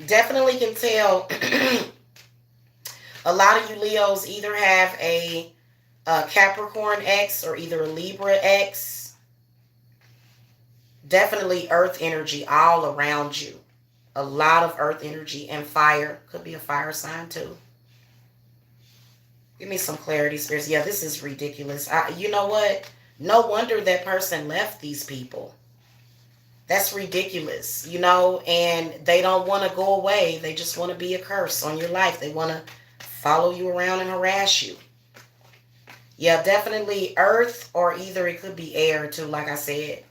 Definitely can tell a lot of you Leos either have a Capricorn ex or either a Libra ex. Definitely earth energy all around you. A lot of earth energy and fire. Could be a fire sign too. Give me some clarity, spirits. Yeah, this is ridiculous. You know what? No wonder that person left these people. That's ridiculous, and they don't want to go away. They just want to be a curse on your life. They want to follow you around and harass you. Yeah, definitely earth, or either it could be air too, like I said.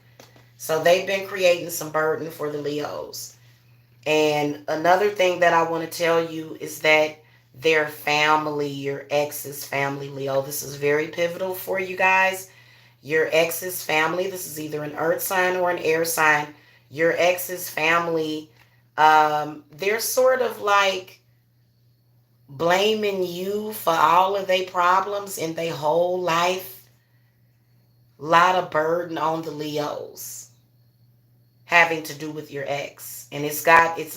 So they've been creating some burden for the Leos. And another thing that I want to tell you is that their family, your ex's family, Leo, this is very pivotal for you guys. Your ex's family, this is either an earth sign or an air sign. Your ex's family, they're sort of like blaming you for all of their problems in their whole life. A lot of burden on the Leos having to do with your ex. And it's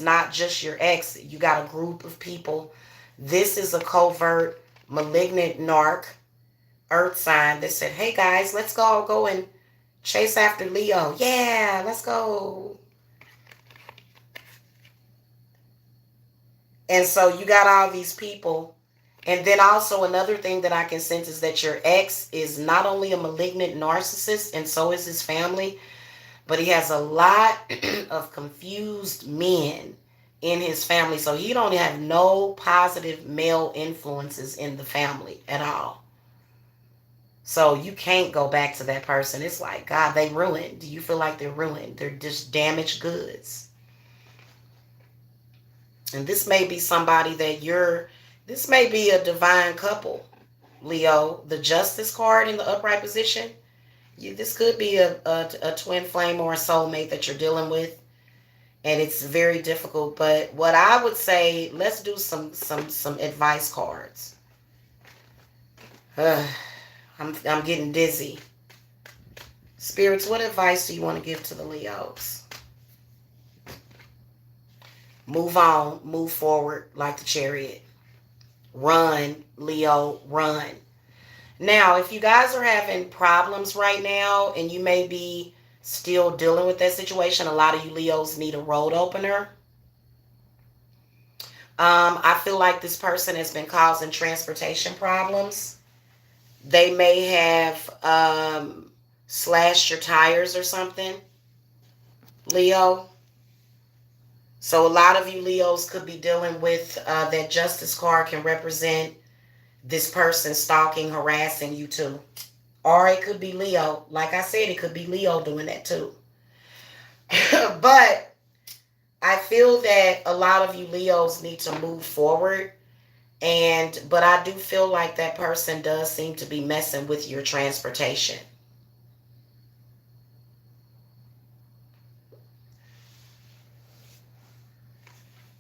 not just your ex. You got a group of people. This is a covert, malignant narc earth sign that said, hey guys, let's go and chase after Leo. Yeah, let's go. And so you got all these people. And then also another thing that I can sense is that your ex is not only a malignant narcissist, and so is his family, but he has a lot of confused men in his family. So he don't have no positive male influences in the family at all. So you can't go back to that person. It's like, God, they ruined. Do you feel like they're ruined? They're just damaged goods. And this may be somebody that this may be a divine couple, Leo. The Justice card in the upright position. This could be a twin flame or a soulmate that you're dealing with. And it's very difficult. But what I would say, let's do some advice cards. I'm getting dizzy. Spirits, what advice do you want to give to the Leos? Move on, move forward like the Chariot. Run, Leo, run. Now, if you guys are having problems right now and you may be still dealing with that situation, a lot of you Leos need a road opener. I feel like this person has been causing transportation problems. They may have slashed your tires or something, Leo. So a lot of you Leos could be dealing with that Justice card can represent this person stalking, harassing you too. Or it could be Leo. Like I said, it could be Leo doing that too. But I feel that a lot of you Leos need to move forward. But I do feel like that person does seem to be messing with your transportation.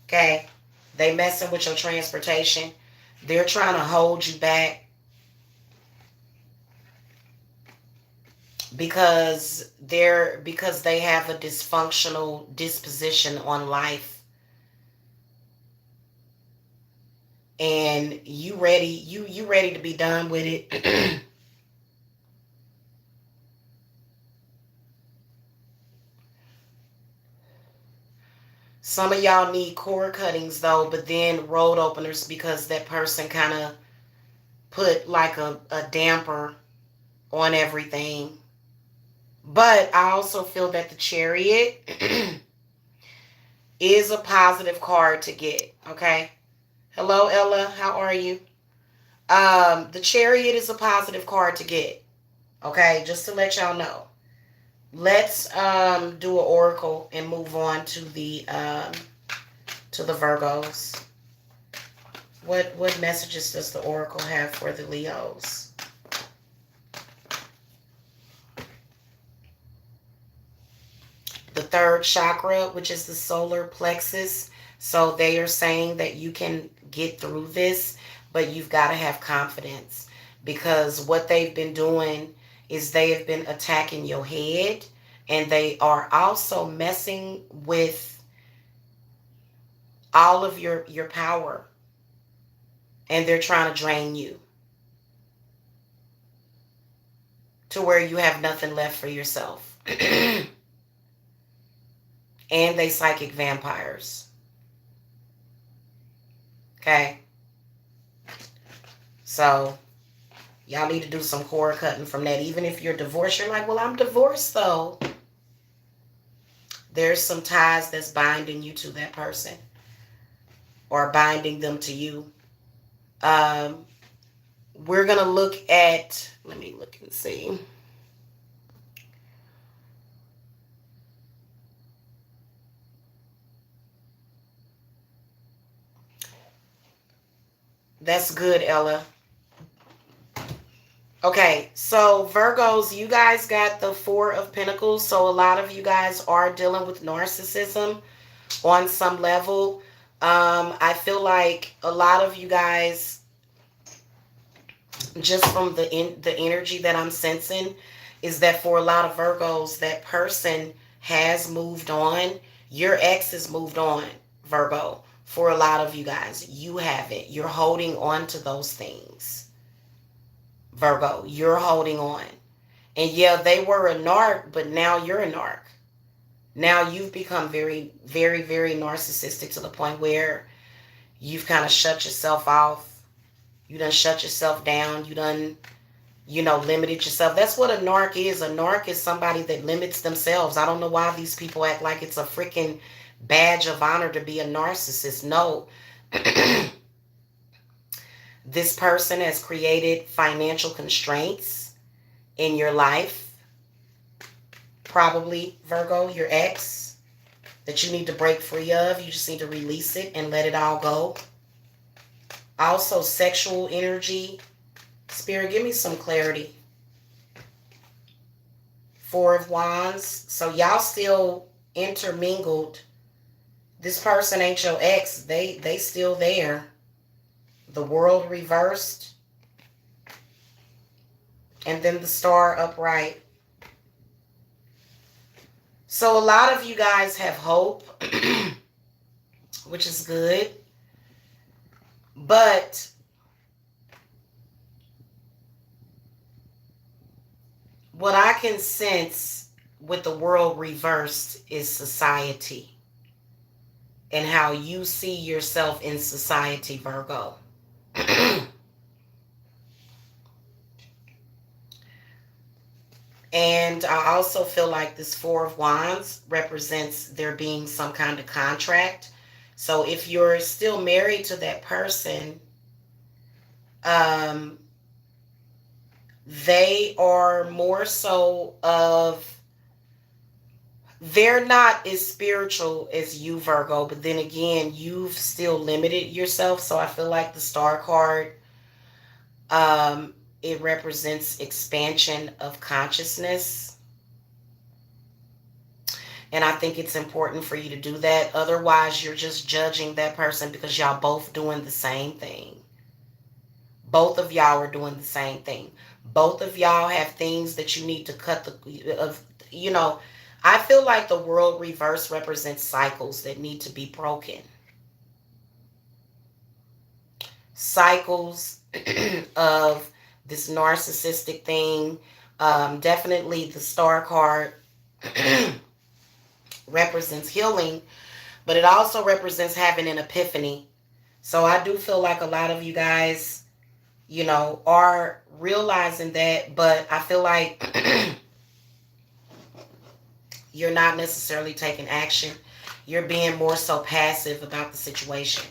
Okay? They messing with your transportation. They're trying to hold you back because they have a dysfunctional disposition on life. And you ready to be done with it. Some of y'all need cord cuttings though, but then road openers because that person kind of put like a damper on everything. But I also feel that the Chariot is a positive card to get. Okay. Hello, Ella. How are you? The Chariot is a positive card to get. Okay, just to let y'all know. Let's do an oracle and move on to the Virgos. What messages does the oracle have for the Leos? The third chakra, which is the solar plexus. So they are saying that you can get through this, but you've got to have confidence, because what they've been doing is they have been attacking your head, and they are also messing with all of your power, and they're trying to drain you to where you have nothing left for yourself. And they psychic vampires. Okay. So y'all need to do some cord cutting from that. Even if you're divorced, you're like, well, I'm divorced though. There's some ties that's binding you to that person, or binding them to you. We're going to look at, let me look and see. That's good, Ella. Okay, so Virgos, you guys got the Four of Pentacles. So a lot of you guys are dealing with narcissism on some level. I feel like a lot of you guys, just from the energy that I'm sensing, is that for a lot of Virgos, that person has moved on. Your ex has moved on, Virgo. For a lot of you guys, you haven't. You're holding on to those things, Virgo. You're holding on. And yeah, they were a narc, but now you're a narc. Now you've become very, very, very narcissistic to the point where You've kind of shut yourself off. You done shut yourself down. You done, limited yourself. That's what a narc is. A narc is somebody that limits themselves. I don't know why these people act like it's a freaking badge of honor to be a narcissist. No. This person has created financial constraints in your life. Probably, Virgo, your ex, that you need to break free of. You just need to release it and let it all go. Also, sexual energy. Spirit, give me some clarity. Four of Wands. So y'all still intermingled. This person ain't your ex. They still there. The World reversed. And then the Star upright. So a lot of you guys have hope, which is good. But what I can sense with the World reversed is society and how you see yourself in society, Virgo. And I also feel like this Four of Wands represents there being some kind of contract. So if you're still married to that person, they are more so of, they're not as spiritual as you, Virgo, but then again, you've still limited yourself. So I feel like the Star card, it represents expansion of consciousness. And I think it's important for you to do that. Otherwise, you're just judging that person because y'all both doing the same thing. Both of y'all are doing the same thing. Both of y'all have things that you need to cut I feel like the World reverse represents cycles that need to be broken. Cycles of this narcissistic thing. Definitely the Star card represents healing, but it also represents having an epiphany. So I do feel like a lot of you guys, are realizing that, but I feel like you're not necessarily taking action. You're being more so passive about the situation.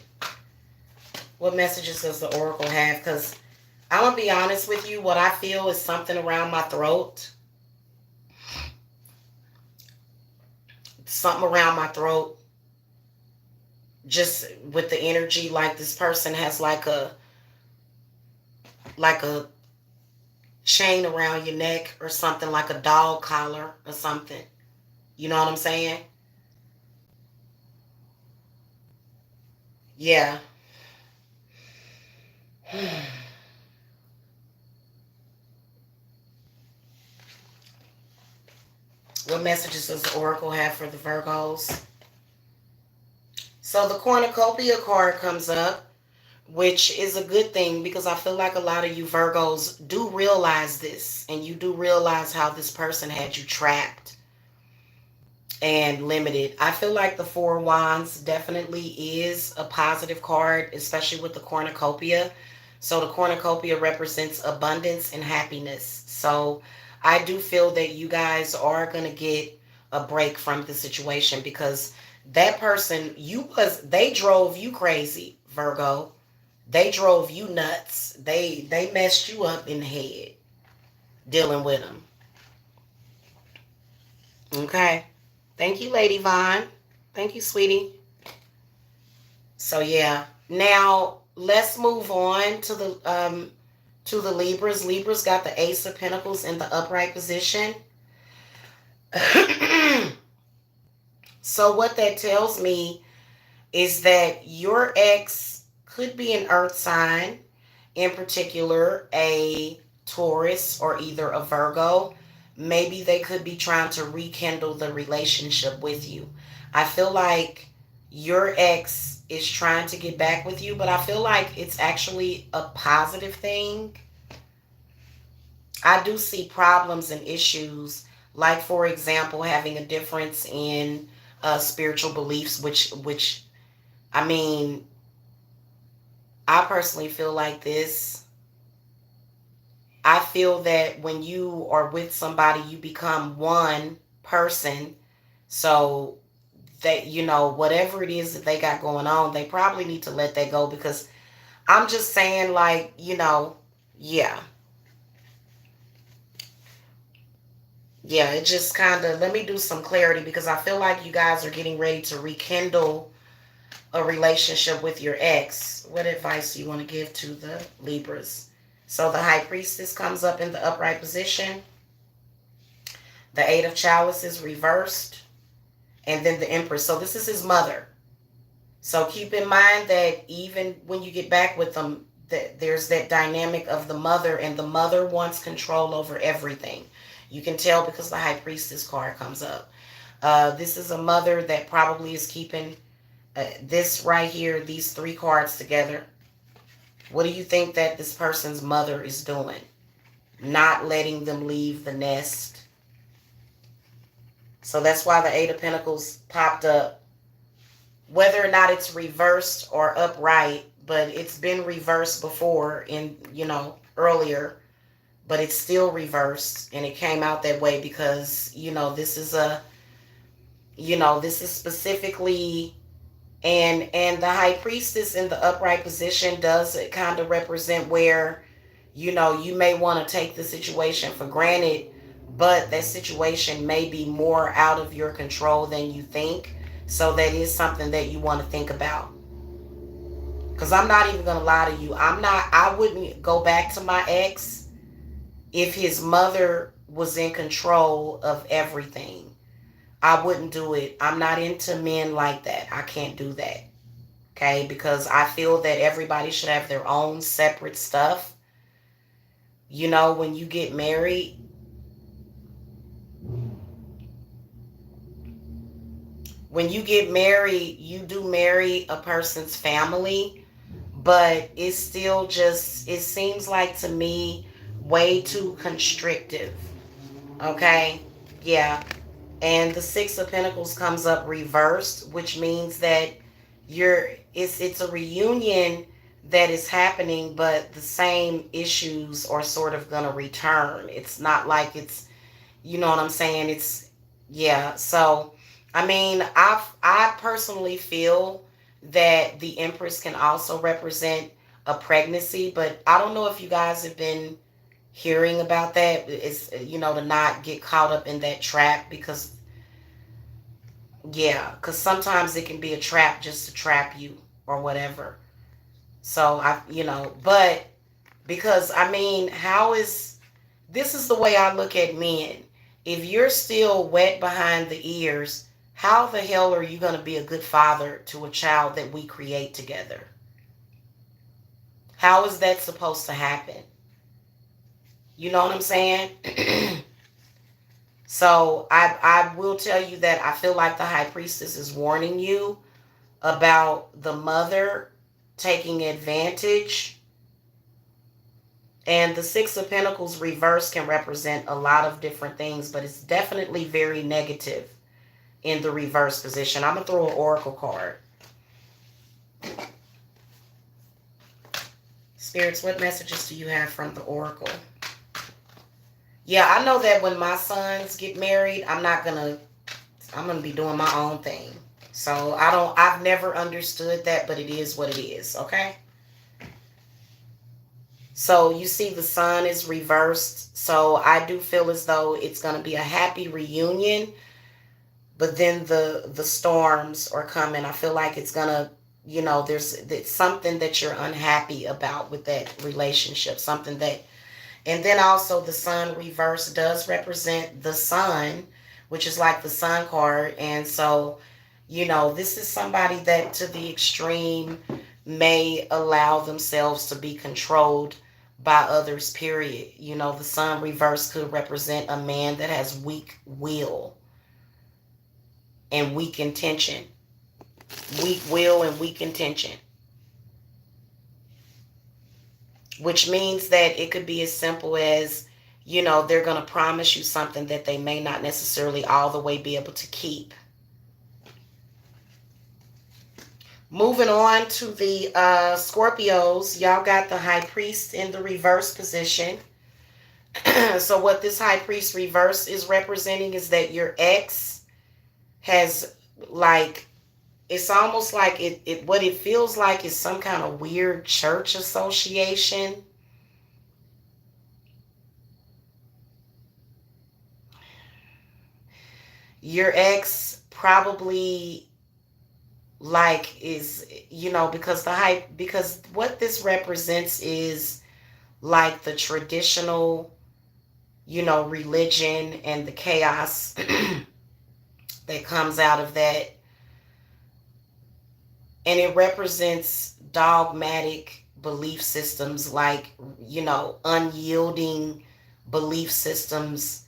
What messages does the Oracle have? Because I'm going to be honest with you. What I feel is something around my throat. Something around my throat. Just with the energy, like this person has like a chain around your neck or something, like a dog collar or something. You know what I'm saying? Yeah. What messages does the Oracle have for the Virgos? So the cornucopia card comes up, which is a good thing because I feel like a lot of you Virgos do realize this, and you do realize how this person had you trapped and limited. I feel like the Four of Wands definitely is a positive card, especially with the cornucopia. So the cornucopia represents abundance and happiness. So I do feel that you guys are going to get a break from the situation because that person, they drove you crazy, Virgo. They drove you nuts. They messed you up in the head dealing with them. Okay. Thank you, Lady Vaughn. Thank you, sweetie. So yeah. Now let's move on to the Libras. Libras got the Ace of Pentacles in the upright position. So what that tells me is that your ex could be an earth sign, in particular a Taurus or either a Virgo. Maybe they could be trying to rekindle the relationship with you. I feel like your ex is trying to get back with you, but I feel like it's actually a positive thing. I do see problems and issues, like for example, having a difference in spiritual beliefs, which I mean, I personally feel like this. I feel that when you are with somebody, you become one person. So that, whatever it is that they got going on, they probably need to let that go, because I'm just saying, like, yeah. Yeah, it just kind of, let me do some clarity, because I feel like you guys are getting ready to rekindle a relationship with your ex. What advice do you want to give to the Libras? So the High Priestess comes up in the upright position. The Eight of Chalices reversed. And then the Empress. So this is his mother. So keep in mind that even when you get back with them, that there's that dynamic of the mother, and the mother wants control over everything. You can tell because the High Priestess card comes up. This is a mother that probably is keeping this right here, these three cards together. What do you think that this person's mother is doing? Not letting them leave the nest. So that's why the Eight of Pentacles popped up. Whether or not it's reversed or upright, but it's been reversed before earlier, but it's still reversed, and it came out that way because, this is specifically, and the High Priestess in the upright position does kind of represent where, you may want to take the situation for granted, but that situation may be more out of your control than you think. So that is something that you want to think about. Because I'm not even going to lie to you. I wouldn't go back to my ex if his mother was in control of everything. I wouldn't do it. I'm not into men like that. I can't do that. Okay? Because I feel that everybody should have their own separate stuff. When you get married, you do marry a person's family, but it's still just, it seems like to me, way too constrictive. Okay? Yeah. And the Six of Pentacles comes up reversed, which means that it's a reunion that is happening, but the same issues are sort of gonna return. It's not like it's, you know what I'm saying? It's, yeah. So, I mean, I personally feel that the Empress can also represent a pregnancy, but I don't know if you guys have been hearing about that. It's, to not get caught up in that trap, because, yeah, because sometimes it can be a trap just to trap you or whatever. So, but because, I mean, this is the way I look at men. If you're still wet behind the ears, how the hell are you going to be a good father to a child that we create together? How is that supposed to happen? You know what I'm saying? So I will tell you that I feel like the High Priestess is warning you about the mother taking advantage. And the Six of Pentacles reverse can represent a lot of different things, but it's definitely very negative in the reverse position. I'm going to throw an oracle card. Spirits, what messages do you have from the oracle? Yeah, I know that when my sons get married, I'm going to be doing my own thing. So I've never understood that, but it is what it is, okay? So you see the sun is reversed. So I do feel as though it's going to be a happy reunion, but then the storms are coming. I feel like it's going to, there's something that you're unhappy about with that relationship, something that, and then also the sun reverse does represent the sun, which is like the sun card. And so, this is somebody that to the extreme may allow themselves to be controlled by others, period. The sun reverse could represent a man that has weak will and weak intention. Weak will and weak intention. Which means that it could be as simple as, they're going to promise you something that they may not necessarily all the way be able to keep. Moving on to the Scorpios, y'all got the High Priest in the reverse position. So what this High Priest reverse is representing is that your ex has, like, it's almost like it what it feels like is some kind of weird church association. Your ex probably, like, is, because because what this represents is like the traditional, religion and the chaos that comes out of that. And it represents dogmatic belief systems, like, unyielding belief systems,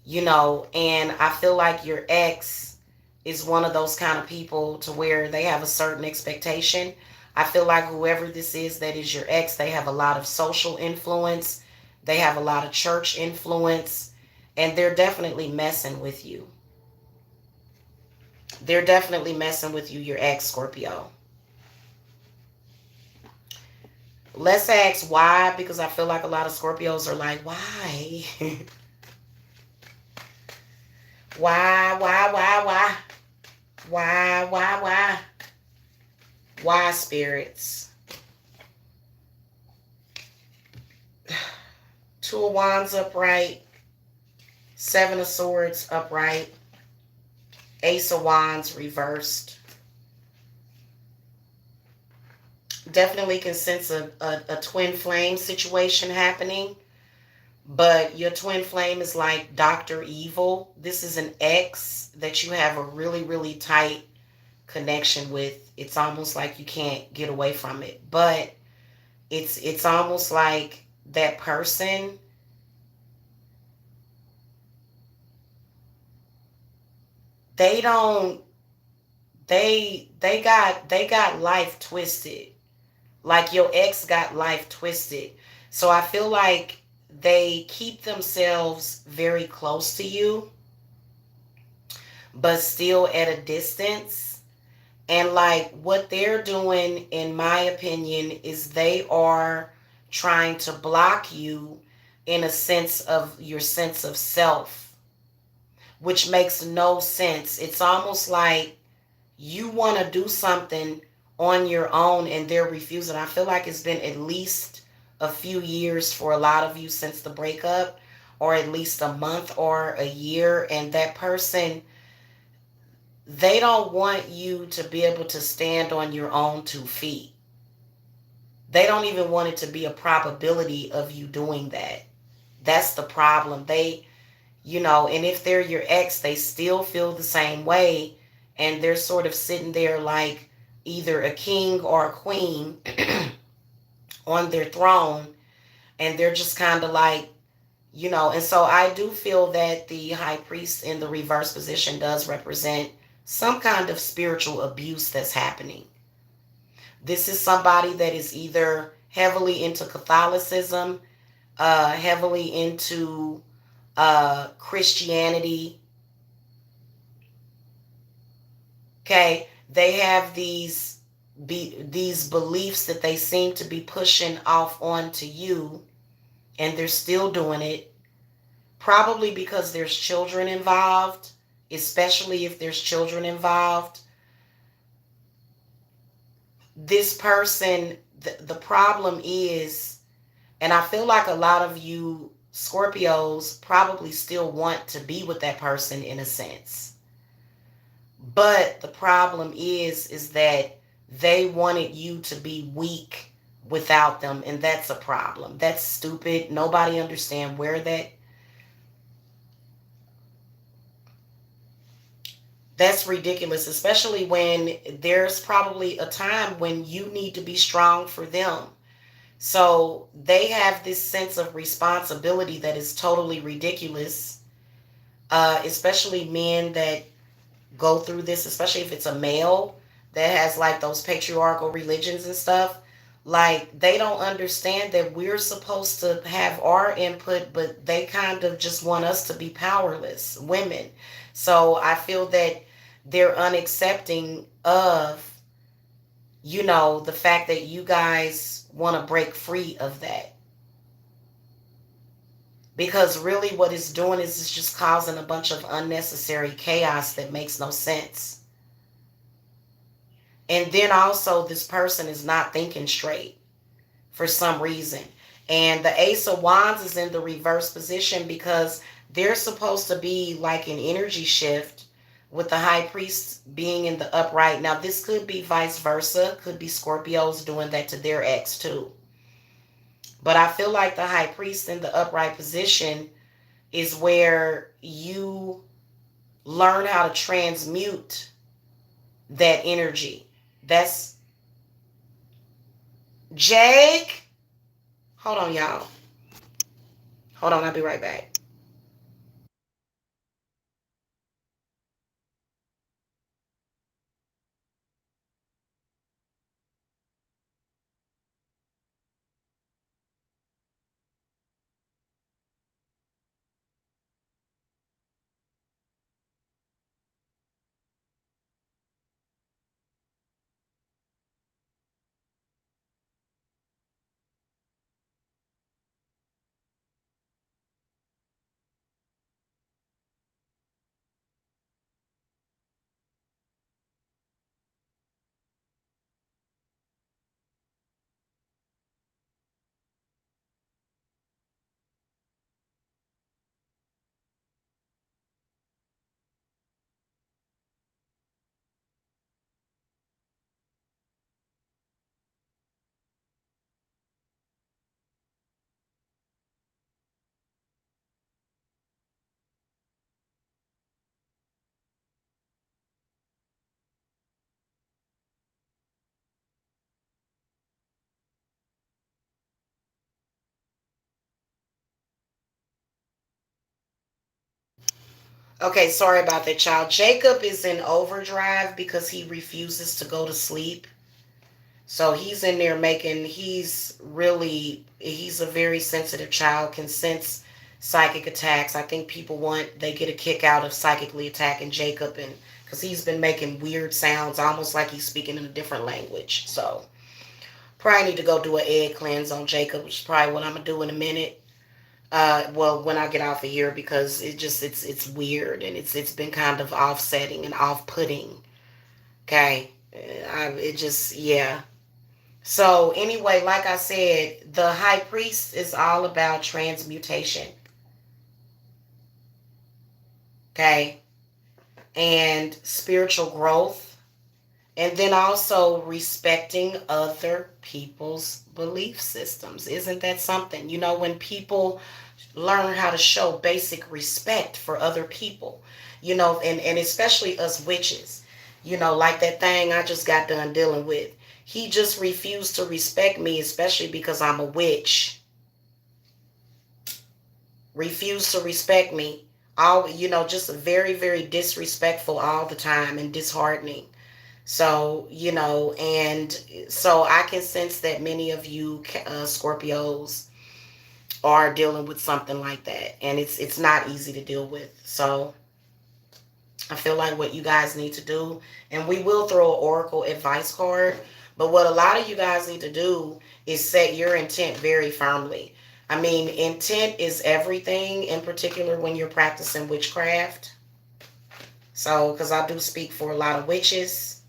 and I feel like your ex is one of those kind of people to where they have a certain expectation. I feel like whoever this is that is your ex, they have a lot of social influence, they have a lot of church influence, and they're definitely messing with you. They're definitely messing with you, your ex, Scorpio. Let's ask why, because I feel like a lot of Scorpios are like, why? Why? Why? Why, spirits? Two of Wands upright. Seven of Swords upright. Ace of Wands reversed. Definitely can sense a twin flame situation happening. But your twin flame is like Dr. Evil. This is an ex that you have a really, really tight connection with. It's almost like you can't get away from it. But it's almost like that person, they don't they got life twisted. Like your ex got life twisted. So I feel like they keep themselves very close to you, but still at a distance. And like what they're doing, in my opinion, is they are trying to block you in a sense of your sense of self, which makes no sense. It's almost like you want to do something on your own and they're refusing. I feel like it's been at least a few years for a lot of you since the breakup, or at least a month or a year, and that person, they don't want you to be able to stand on your own 2 feet. They don't even want it to be a probability of you doing that. That's the problem. And if they're your ex, they still feel the same way, and they're sort of sitting there like either a king or a queen on their throne, and they're just kind of like, and so I do feel that the high priest in the reverse position does represent some kind of spiritual abuse that's happening. This is somebody that is either heavily into Catholicism, heavily into Christianity. Okay, they have these beliefs that they seem to be pushing off onto you, and they're still doing it. Probably because there's children involved, especially if there's children involved. This person, the problem is, and I feel like a lot of you Scorpios probably still want to be with that person in a sense. But the problem is that they wanted you to be weak without them, and that's a problem. That's stupid. Nobody understand where that's ridiculous, especially when there's probably a time when you need to be strong for them. So they have this sense of responsibility that is totally ridiculous, especially men that go through this, especially if it's a male that has like those patriarchal religions and stuff. Like, they don't understand that we're supposed to have our input, but they kind of just want us to be powerless women. So I feel that they're unaccepting of you know, the fact that you guys want to break free of that. Because really what it's doing is it's just causing a bunch of unnecessary chaos that makes no sense. And then also this person is not thinking straight for some reason. And the Ace of Wands is in the reverse position because there's supposed to be like an energy shift with the High Priest being in the upright. Now, this could be vice versa. Could be Scorpios doing that to their ex too. But I feel like the High Priest in the upright position is where you learn how to transmute that energy. That's Jake. Hold on, y'all. Hold on, I'll be right back. Okay, sorry about that, child. Jacob is in overdrive because he refuses to go to sleep. So he's in there he's a very sensitive child, can sense psychic attacks. I think they get a kick out of psychically attacking Jacob, and because he's been making weird sounds, almost like he's speaking in a different language. So probably need to go do an egg cleanse on Jacob, which is probably what I'm gonna do in a minute. Well, when I get off of here, because it's weird, and it's been kind of offsetting and off-putting. Okay, it just, yeah. So anyway, like I said, the High Priest is all about transmutation. Okay, and spiritual growth, and then also respecting other people's belief systems. Isn't that something? You know, when people learn how to show basic respect for other people, you know, and especially us witches, you know, like that thing I just got done dealing with. He just refused to respect me, especially because I'm a witch. Refused to respect me. All, you know, just very, very disrespectful all the time and disheartening. So, you know, and so I can sense that many of you Scorpios are dealing with something like that, and it's not easy to deal with. So I feel like what you guys need to do, and we will throw an oracle advice card, but what a lot of you guys need to do is set your intent very firmly. I mean, intent is everything, in particular when you're practicing witchcraft. So, because I do speak for a lot of witches,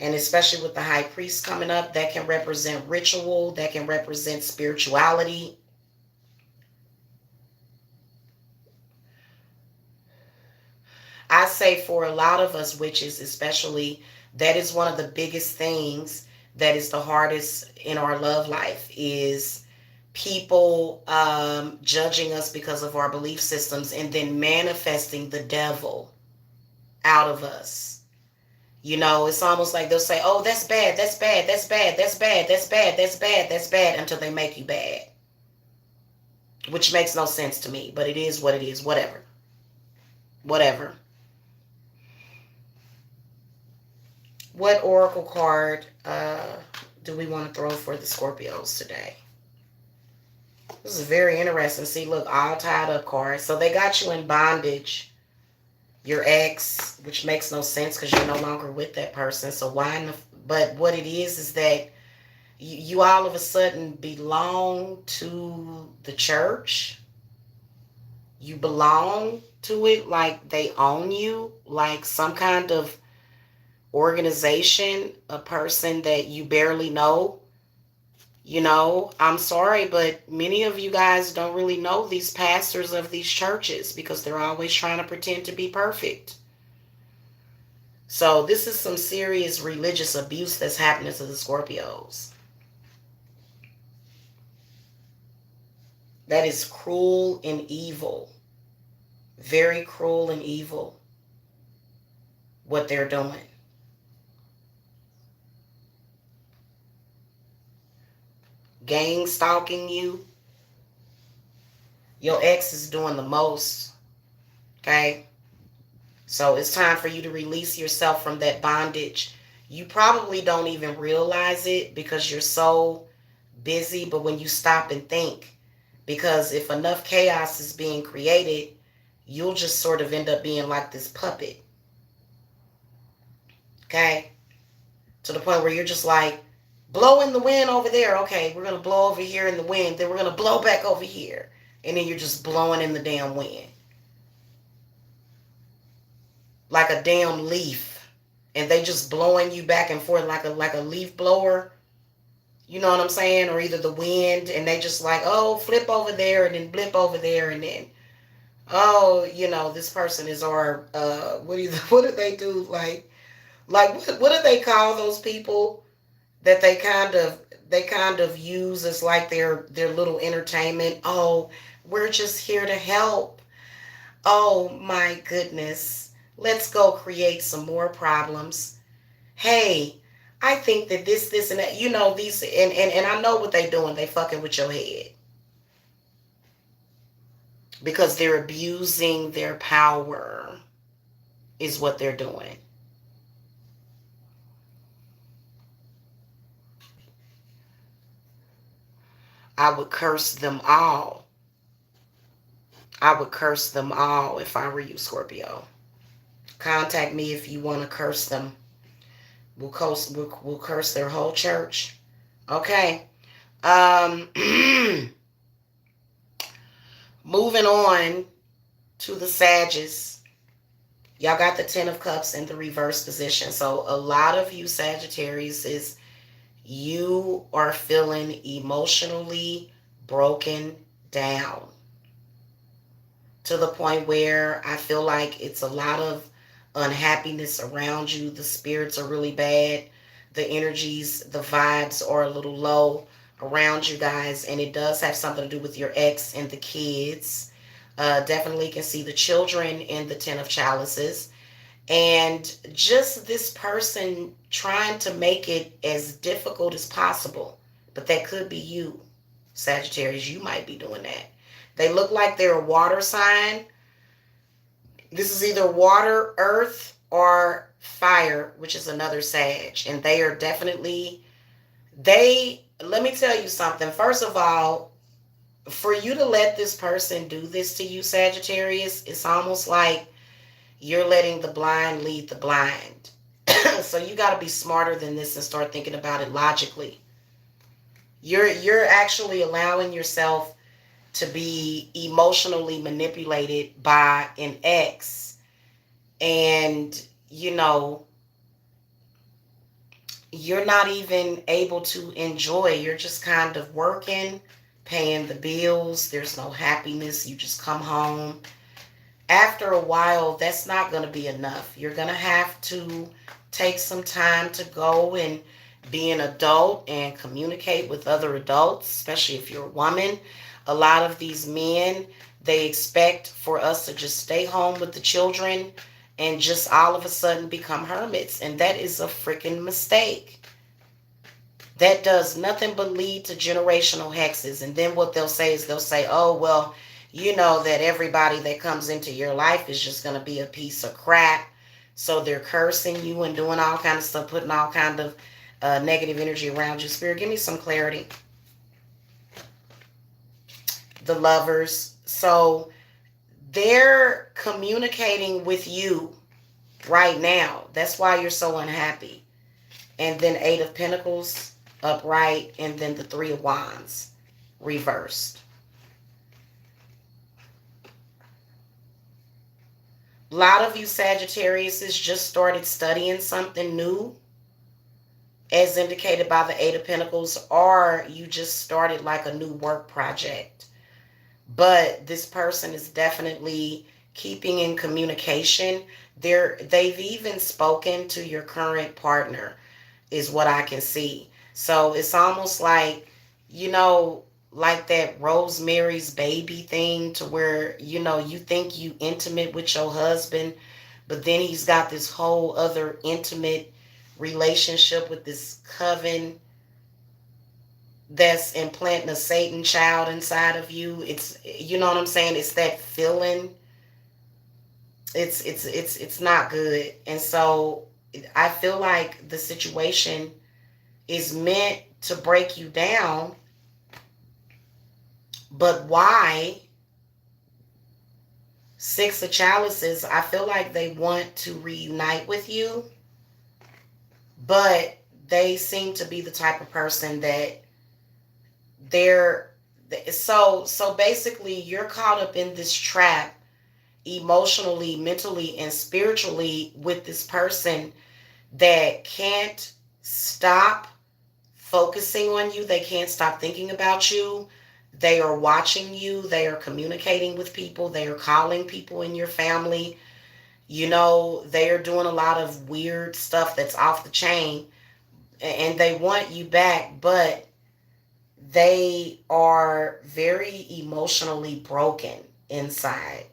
and especially with the High Priest coming up, that can represent ritual, that can represent spirituality. I say for a lot of us witches, especially, that is one of the biggest things that is the hardest in our love life is people judging us because of our belief systems and then manifesting the devil out of us. You know, it's almost like they'll say, oh, that's bad, that's bad, that's bad, that's bad, that's bad, that's bad, that's bad, until they make you bad. Which makes no sense to me, but it is what it is. Whatever. Whatever. What oracle card do we want to throw for the Scorpios today? This is very interesting. See, look, all tied up cards. So they got you in bondage, your ex, which makes no sense because you're no longer with that person. So why in the But what it is that you all of a sudden belong to the church. You belong to it like they own you, like some kind of organization, a person that you barely know. I'm sorry, but many of you guys don't really know these pastors of these churches because they're always trying to pretend to be perfect. So this is some serious religious abuse that's happening to the Scorpios. That is cruel and evil. Very cruel and evil what they're doing. Gang stalking you. Your ex is doing the most. Okay? So it's time for you to release yourself from that bondage. You probably don't even realize it because you're so busy, but when you stop and think, because if enough chaos is being created, you'll just sort of end up being like this puppet. Okay? To the point where you're just like, blow in the wind over there. Okay, we're going to blow over here in the wind. Then we're going to blow back over here. And then you're just blowing in the damn wind. Like a damn leaf. And they just blowing you back and forth like a leaf blower. You know what I'm saying? Or either the wind and they just like, oh, flip over there and then blip over there and then, oh, this person is our, what do they do? Like what do they call those people that they kind of use as like their little entertainment? Oh, we're just here to help. Oh my goodness. Let's go create some more problems. Hey, I think that this, and that, these, and I know what they doing. They fucking with your head. Because they're abusing their power is what they're doing. I would curse them all. I would curse them all if I were you, Scorpio. Contact me if you want to curse them. We'll curse their whole church. Okay. Moving on to the Sagittarius. Y'all got the Ten of Cups in the reverse position. So a lot of you Sagittarius you are feeling emotionally broken down. To the point where I feel like it's a lot of unhappiness around you. The spirits are really bad. The energies, the vibes are a little low around you guys. And it does have something to do with your ex and the kids. Definitely can see the children in the Ten of Chalices. And just this person trying to make it as difficult as possible. But that could be you, Sagittarius. You might be doing that. They look like they're a water sign. This is either water, earth, or fire, which is another Sag. And they are definitely, let me tell you something. First of all, for you to let this person do this to you, Sagittarius, it's almost like you're letting the blind lead the blind. So you got to be smarter than this and start thinking about it logically. You're actually allowing yourself to be emotionally manipulated by an ex. And, you're not even able to enjoy. You're just kind of working, paying the bills. There's no happiness. You just come home. After a while, that's not going to be enough. You're going to have to take some time to go and be an adult and communicate with other adults, especially if you're a woman. A lot of these men, they expect for us to just stay home with the children and just all of a sudden become hermits. And that is a freaking mistake. That does nothing but lead to generational hexes. And then what they'll say is oh, well, you know that everybody that comes into your life is just going to be a piece of crap. So they're cursing you and doing all kind of stuff, putting all kind of negative energy around you. Spirit, give me some clarity. The Lovers. So they're communicating with you right now. That's why you're so unhappy. and then Eight of Pentacles upright, and then the Three of Wands reversed. A lot of you Sagittarius just started studying something new, as indicated by the Eight of Pentacles, or you just started like a new work project. But this person is definitely keeping in communication. They've even spoken to your current partner, is what I can see. So it's almost like, like that Rosemary's Baby thing, to where, you think you intimate with your husband, but then he's got this whole other intimate relationship with this coven that's implanting a Satan child inside of you. It's, you know what I'm saying? It's that feeling. It's not good. And so I feel like the situation is meant to break you down. But why? Six of Chalices, I feel like they want to reunite with you, but they seem to be the type of person that they're so basically you're caught up in this trap emotionally, mentally, and spiritually with this person that can't stop focusing on you. They can't stop thinking about you. They are watching you. They are communicating with people. They are calling people in your family. They are doing a lot of weird stuff that's off the chain, and they want you back, but they are very emotionally broken inside.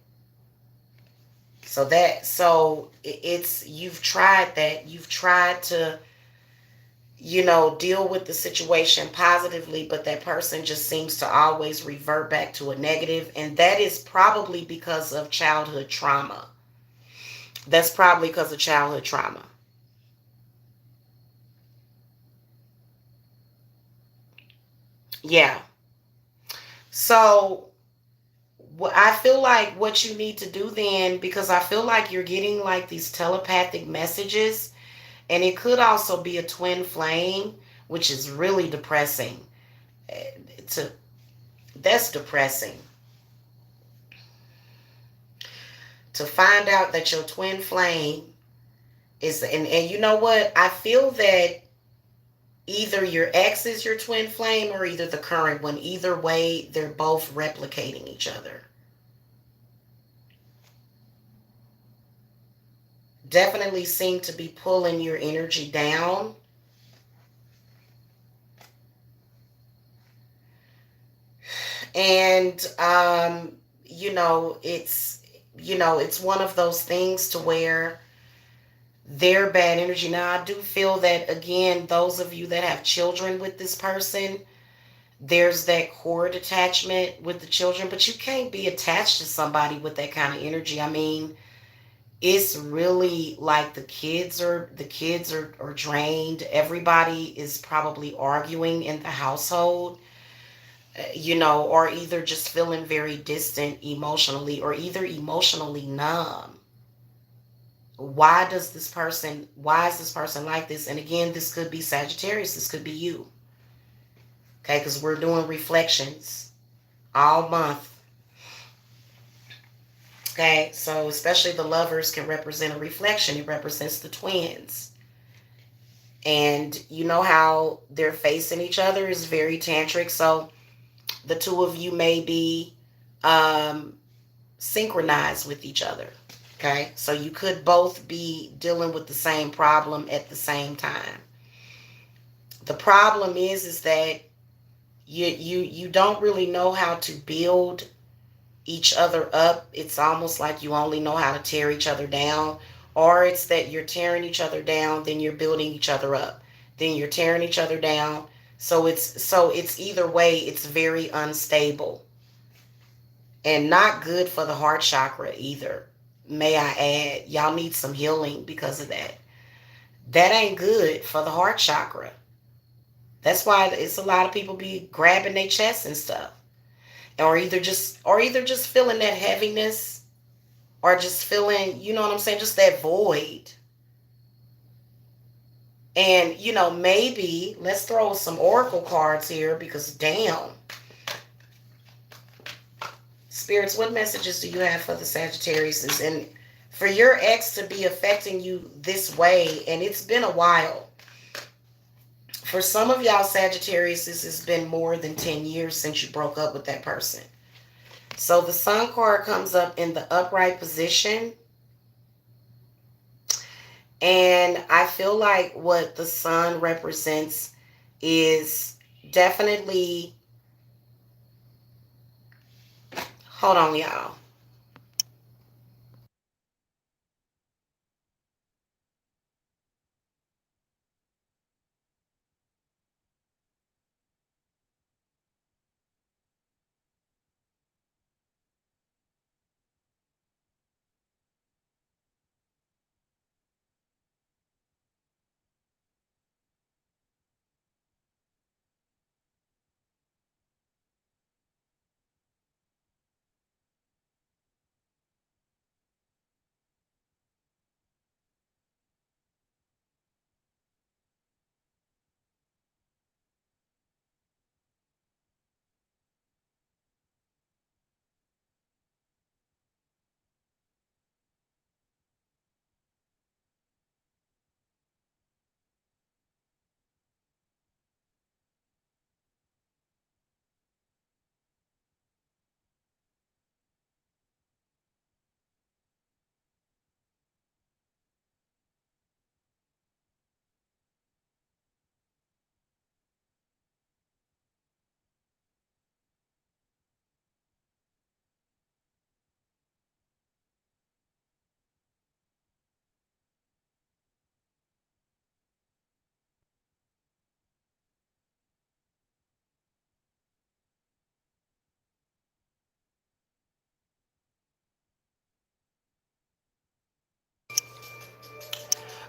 So it's, you've tried that. You've tried to, deal with the situation positively, but that person just seems to always revert back to a negative, and that is probably because of childhood trauma. That's probably because of childhood trauma. Yeah. So I feel like what you need to do then, because I feel like you're getting like these telepathic messages, and it could also be a twin flame, which is really depressing. To That's depressing. To find out that your twin flame is, and you know what? I feel that either your ex is your twin flame or either the current one. Either way, they're both replicating each other. Definitely seem to be pulling your energy down. And it's one of those things to where they're bad energy. Now, I do feel that, again, those of you that have children with this person, there's that core detachment with the children, but you can't be attached to somebody with that kind of energy. I mean, it's really like the kids are drained. Everybody is probably arguing in the household, or either just feeling very distant emotionally, or either emotionally numb. Why is this person like this? And again, this could be Sagittarius, this could be you. Okay, because we're doing reflections all month. Okay, so especially the lovers can represent a reflection. It represents the twins. And you know how they're facing each other is very tantric. So the two of you may be synchronized with each other. Okay, so you could both be dealing with the same problem at the same time. The problem is that you don't really know how to build each other up. It's almost like you only know how to tear each other down, or it's that you're tearing each other down, then you're building each other up, then you're tearing each other down. So it's either way, it's very unstable and not good for the heart chakra either. May I add, y'all need some healing because of that. That ain't good for the heart chakra. That's why it's a lot of people be grabbing their chests and stuff, or either just feeling that heaviness, or just feeling, you know what I'm saying, just that void. And, you know, maybe let's throw some oracle cards here because damn. Spirits, what messages do you have for the Sagittarius? And for your ex to be affecting you this way, and it's been a while. For some of y'all Sagittarius, this has been more than 10 years since you broke up with that person. So the Sun card comes up in the upright position. And I feel like what the Sun represents is definitely, hold on, y'all.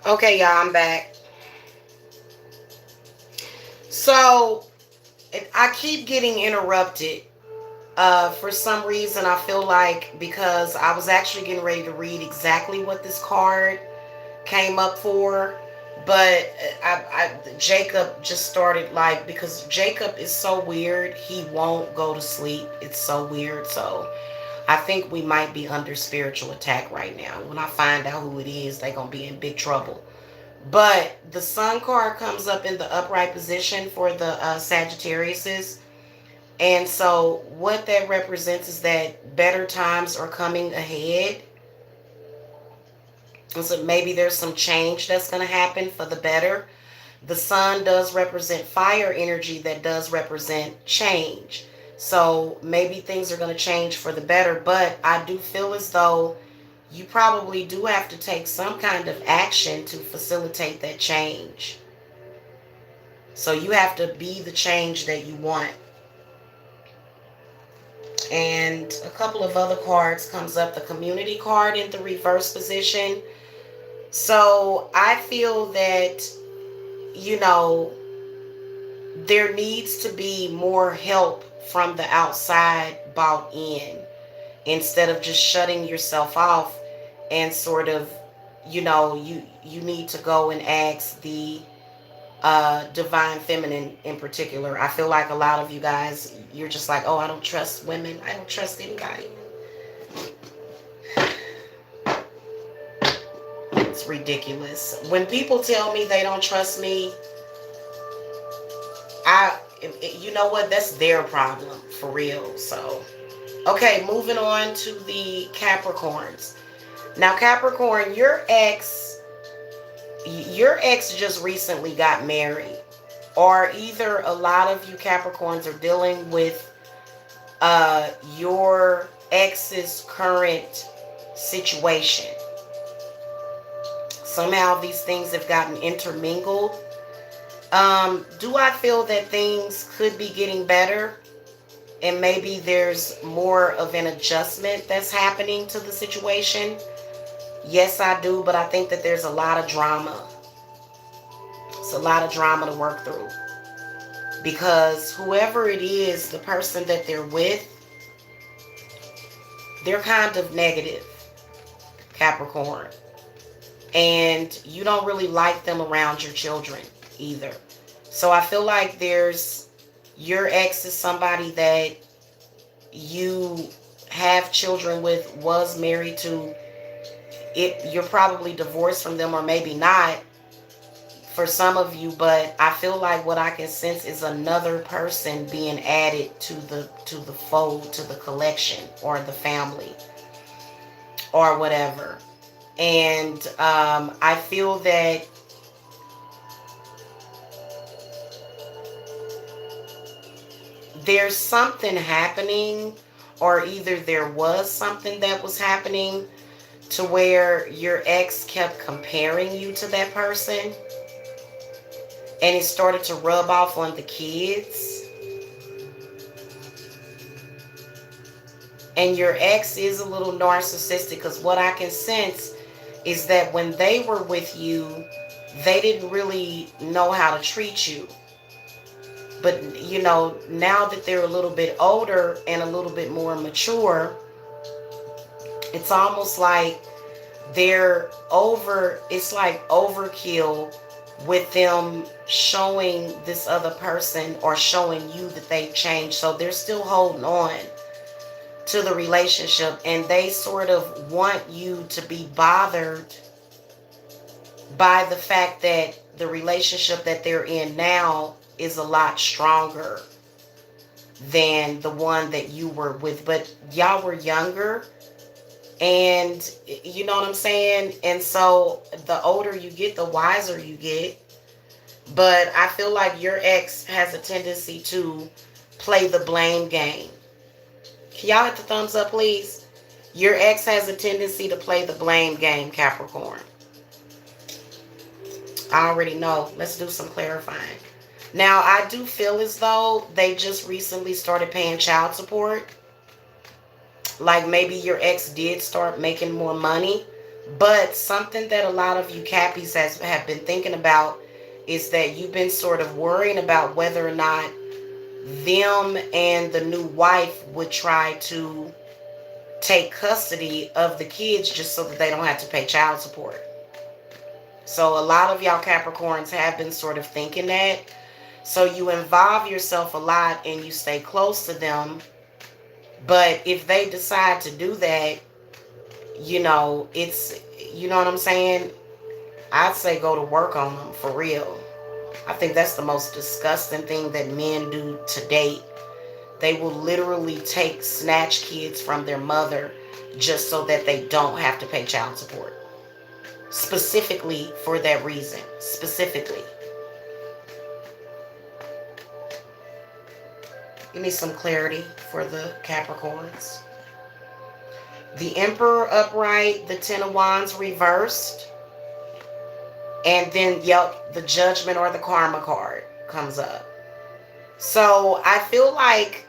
Okay, y'all, I'm back. So I keep getting interrupted. For some reason, I feel like because I was actually getting ready to read exactly what this card came up for, but Jacob just started like, because Jacob is so weird, he won't go to sleep. It's so weird. So I think we might be under spiritual attack right now. When I find out who it is, they're gonna be in big trouble. But the Sun card comes up in the upright position for the Sagittariuses. And so what that represents is that better times are coming ahead. And so maybe there's some change that's going to happen for the better. The Sun does represent fire energy that does represent change. So maybe things are going to change for the better. But I do feel as though you probably do have to take some kind of action to facilitate that change. So you have to be the change that you want. And a couple of other cards comes up. The community card in the reverse position. So I feel that, you know, there needs to be more help from the outside brought in, instead of just shutting yourself off and sort of, you know, you need to go and ask the divine feminine in particular. I feel like a lot of you guys, you're just like, oh, I don't trust women, I don't trust anybody. It's ridiculous when people tell me they don't trust me. You know what, that's their problem for real. So okay, moving on to the Capricorns. Now Capricorn, your ex just recently got married, or either a lot of you Capricorns are dealing with your ex's current situation. Somehow these things have gotten intermingled. Do I feel that things could be getting better? And maybe there's more of an adjustment that's happening to the situation? Yes, I do, but I think that there's a lot of drama. It's a lot of drama to work through. Because whoever it is, the person that they're with, they're kind of negative, Capricorn. and you don't really like them around your children either. So I feel like your ex is somebody that you have children with, was married to. You're probably divorced from them, or maybe not for some of you, but I feel like what I can sense is another person being added to the fold, to the collection, or the family, or whatever. And I feel that there's something happening, or either there was something that was happening to where your ex kept comparing you to that person, and it started to rub off on the kids. And your ex is a little narcissistic, because what I can sense is that when they were with you, they didn't really know how to treat you. But, now that they're a little bit older and a little bit more mature, it's almost like it's like overkill with them showing this other person, or showing you that they've changed. So they're still holding on to the relationship, and they sort of want you to be bothered by the fact that the relationship that they're in now is a lot stronger than the one that you were with. But y'all were younger, and you know what I'm saying? And so the older you get, the wiser you get. But I feel like your ex has a tendency to play the blame game. Can y'all hit the thumbs up, please? Your ex has a tendency to play the blame game, Capricorn. I already know. Let's do some clarifying. Now, I do feel as though they just recently started paying child support. Like maybe your ex did start making more money. But something that a lot of you Cappies have been thinking about is that you've been sort of worrying about whether or not them and the new wife would try to take custody of the kids just so that they don't have to pay child support. So a lot of y'all Capricorns have been sort of thinking that. So you involve yourself a lot and you stay close to them. But if they decide to do that, you know what I'm saying? I'd say go to work on them for real. I think that's the most disgusting thing that men do to date. They will literally snatch kids from their mother just so that they don't have to pay child support. Specifically for that reason. Specifically. Give me some clarity for the Capricorns. The Emperor upright, the Ten of Wands reversed. And then, the Judgment or the Karma card comes up. So I feel like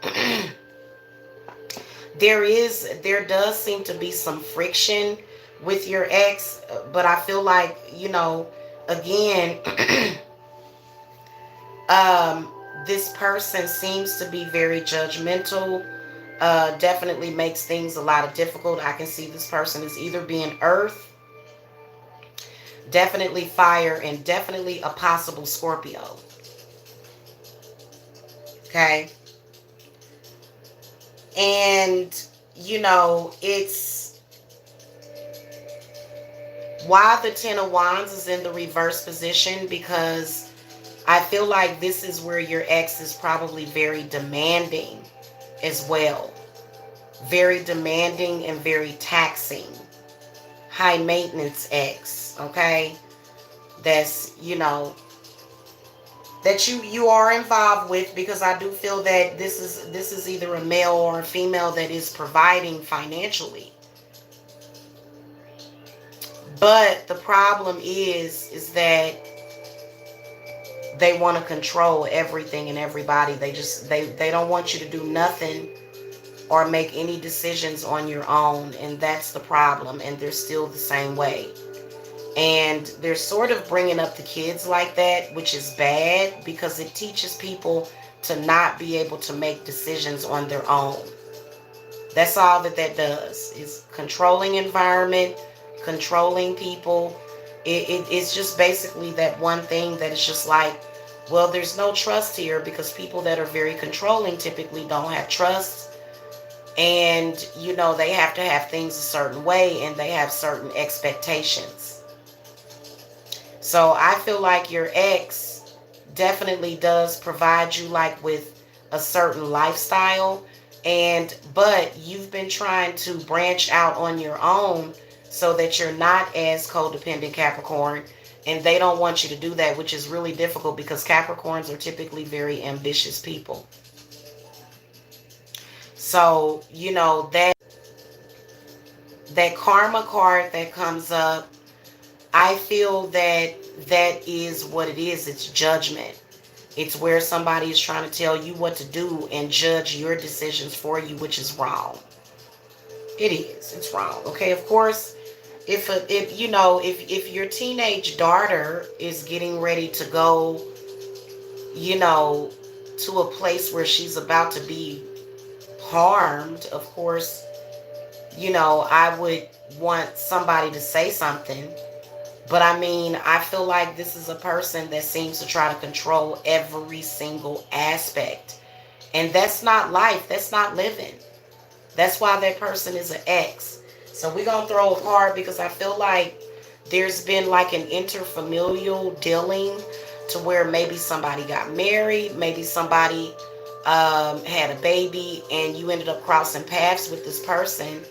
there does seem to be some friction with your ex, but I feel like, again, this person seems to be very judgmental, definitely makes things a lot of difficult. I can see this person is either being earth, definitely fire, and definitely a possible Scorpio. Okay. And, it's why the Ten of Wands is in the reverse position, because I feel like this is where your ex is probably very demanding as well. Very demanding and very taxing. High maintenance ex, okay? That's, that you are involved with, because I do feel that this is either a male or a female that is providing financially. But the problem is that they want to control everything and everybody. They don't want you to do nothing or make any decisions on your own, and that's the problem. And they're still the same way. And they're sort of bringing up the kids like that, which is bad, because it teaches people to not be able to make decisions on their own. That's all that does, is controlling environment, controlling people, It's just basically that one thing that is just like, well, there's no trust here, because people that are very controlling typically don't have trust. And, they have to have things a certain way, and they have certain expectations. So I feel like your ex definitely does provide you like with a certain lifestyle, but you've been trying to branch out on your own so that you're not as codependent, Capricorn, and they don't want you to do that, which is really difficult because Capricorns are typically very ambitious people. So, that karma card that comes up, I feel that that is what it is. It's judgment. It's where somebody is trying to tell you what to do and judge your decisions for you, which is wrong. It is. It's wrong. Okay, of course, if your teenage daughter is getting ready to go, to a place where she's about to be harmed, of course, I would want somebody to say something. But I mean, I feel like this is a person that seems to try to control every single aspect. And that's not life. That's not living. That's why that person is an ex. So we're going to throw a card because I feel like there's been like an interfamilial dealing to where maybe somebody got married, maybe somebody had a baby, and you ended up crossing paths with this person.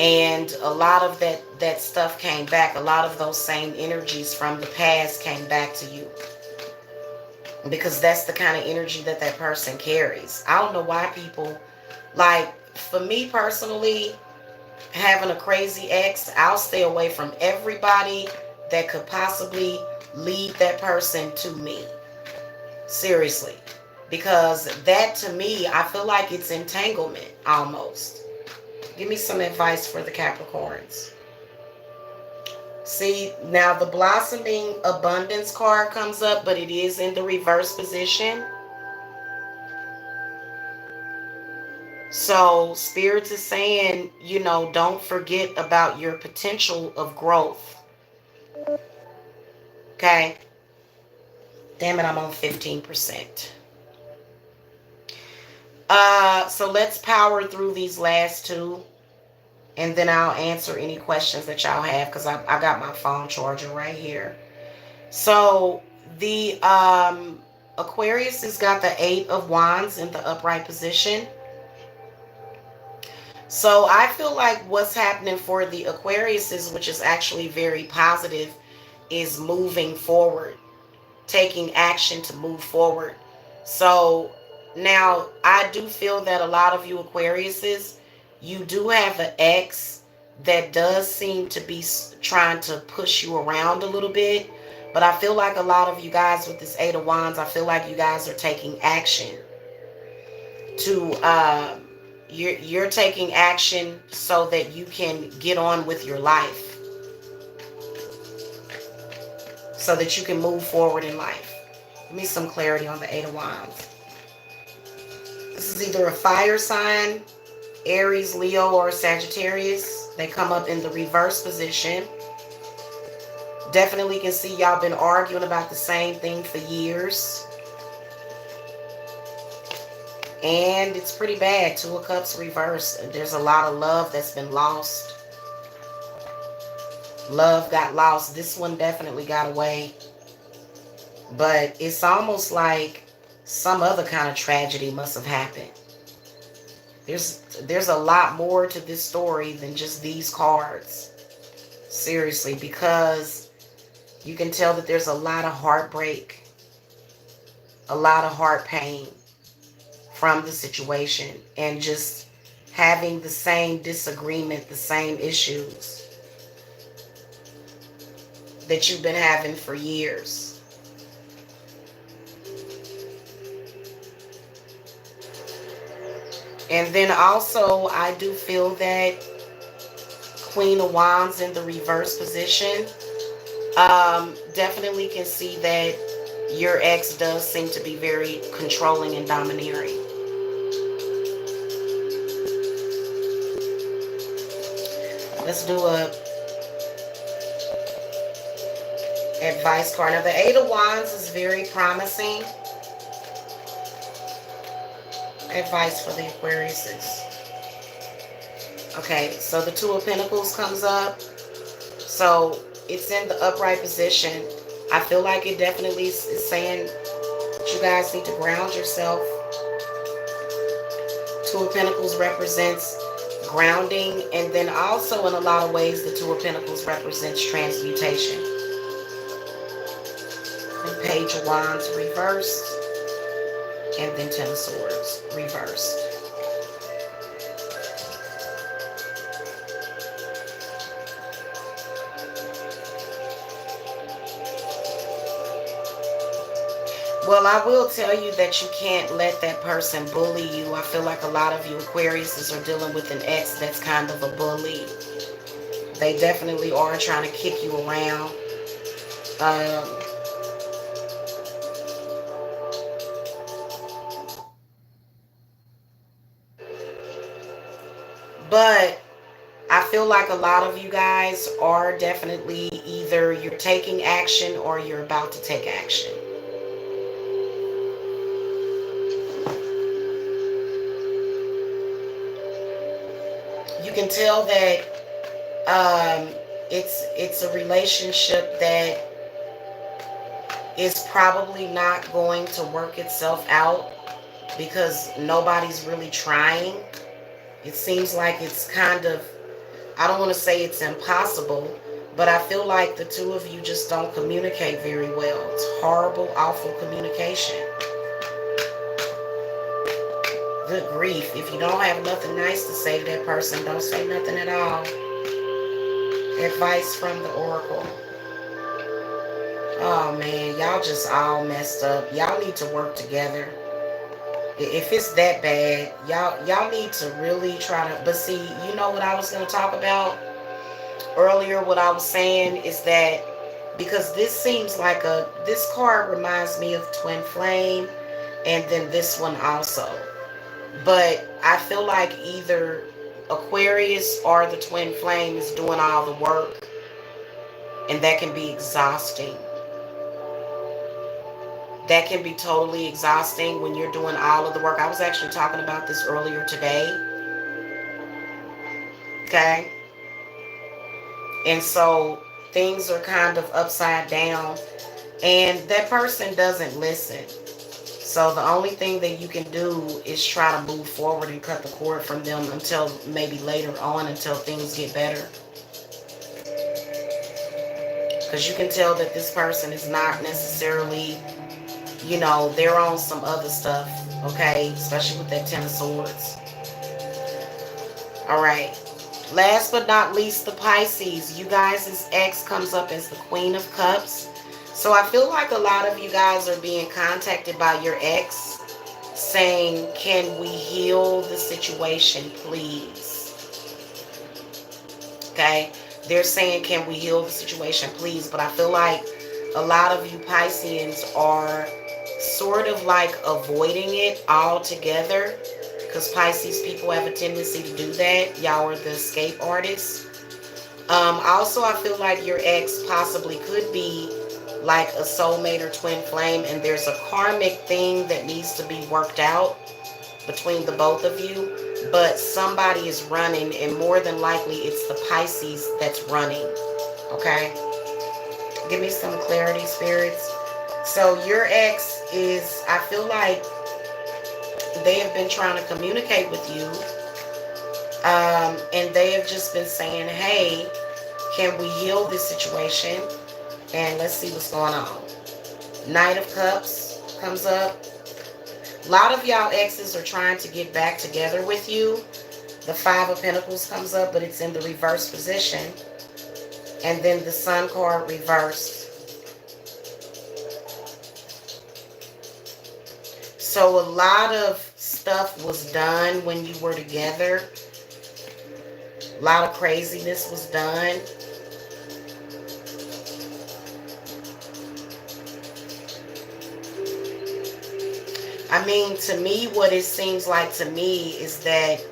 And a lot of that stuff came back. A lot of those same energies from the past came back to you, because that's the kind of energy that that person carries. I don't know why people, like, for me personally, having a crazy ex, I'll stay away from everybody that could possibly lead that person to me. Seriously. Because that, to me, I feel like it's entanglement almost. Give me some advice for the Capricorns. See, now the blossoming abundance card comes up, but it is in the reverse position. So Spirits is saying, don't forget about your potential of growth. Okay? Damn it, I'm on 15%. So let's power through these last two, and then I'll answer any questions that y'all have, because I got my phone charger right here. So the Aquarius has got the 8 of Wands in the upright position. So I feel like what's happening for the Aquariuses, which is actually very positive, is moving forward, taking action to move forward. So now I do feel that a lot of you Aquariuses, you do have an ex that does seem to be trying to push you around a little bit. But I feel like a lot of you guys with this 8 of Wands, I feel like you guys are taking action to you're taking action so that you can get on with your life, so that you can move forward in life. Give me some clarity on the 8 of Wands. This is either a fire sign, Aries, Leo, or Sagittarius. They come up in the reverse position. Definitely can see y'all been arguing about the same thing for years. And it's pretty bad. 2 of Cups reversed. There's a lot of love that's been lost. Love got lost. This one definitely got away. But it's almost like some other kind of tragedy must have happened. There's a lot more to this story than just these cards. Seriously, because you can tell that there's a lot of heartbreak, a lot of heart pain from the situation, and just having the same disagreement, the same issues that you've been having for years. And then also, I do feel that Queen of Wands in the reverse position, definitely can see that your ex does seem to be very controlling and domineering. Let's do Advice card. Now, the Eight of Wands is very promising. Advice for the Aquariuses. Okay, so the Two of Pentacles comes up. So it's in the upright position. I feel like it definitely is saying that you guys need to ground yourself. Two of Pentacles represents grounding, and then also in a lot of ways the Two of Pentacles represents transmutation. And Page of Wands reversed, and then Ten of Swords reversed. Well, I will tell you that you can't let that person bully you. I feel like a lot of you Aquariuses are dealing with an ex that's kind of a bully. They definitely are trying to kick you around. But I feel like a lot of you guys are definitely either you're taking action or you're about to take action. You can tell that it's a relationship that is probably not going to work itself out because nobody's really trying. It seems like it's kind of, I don't want to say it's impossible, but I feel like the two of you just don't communicate very well. It's horrible, awful communication. Good grief. If you don't have nothing nice to say to that person, don't say nothing at all. Advice from the Oracle. Oh man, y'all just all messed up. Y'all need to work together. If it's that bad, y'all need to really try to, but see, you know what I was going to talk about earlier? What I was saying is that because this seems like this card reminds me of Twin Flame, and then this one also. But I feel like either Aquarius or the Twin Flame is doing all the work, and that can be exhausting. That can be totally exhausting when you're doing all of the work. I was actually talking about this earlier today. Okay? And so things are kind of upside down, and that person doesn't listen. So the only thing that you can do is try to move forward and cut the cord from them until maybe later on, until things get better. Because you can tell that this person is not necessarily, you know, they're on some other stuff, okay? Especially with that Ten of Swords. All right. Last but not least, the Pisces. You guys' ex comes up as the Queen of Cups. So I feel like a lot of you guys are being contacted by your ex saying, can we heal the situation, please? Okay? They're saying, can we heal the situation, please? But I feel like a lot of you Pisceans are sort of like avoiding it altogether, because Pisces people have a tendency to do that. Y'all are the escape artists. Also, I feel like your ex possibly could be like a soulmate or twin flame, and there's a karmic thing that needs to be worked out between the both of you, but somebody is running, and more than likely it's the Pisces that's running. Okay? Give me some clarity, spirits. So your ex is, I feel like they have been trying to communicate with you, and they have just been saying, hey, can we heal this situation? And let's see what's going on. Knight of Cups comes up. A lot of y'all exes are trying to get back together with you. The Five of Pentacles comes up, but it's in the reverse position. And then the Sun card reversed. So a lot of stuff was done when you were together. A lot of craziness was done. I mean, to me, what it seems like to me is that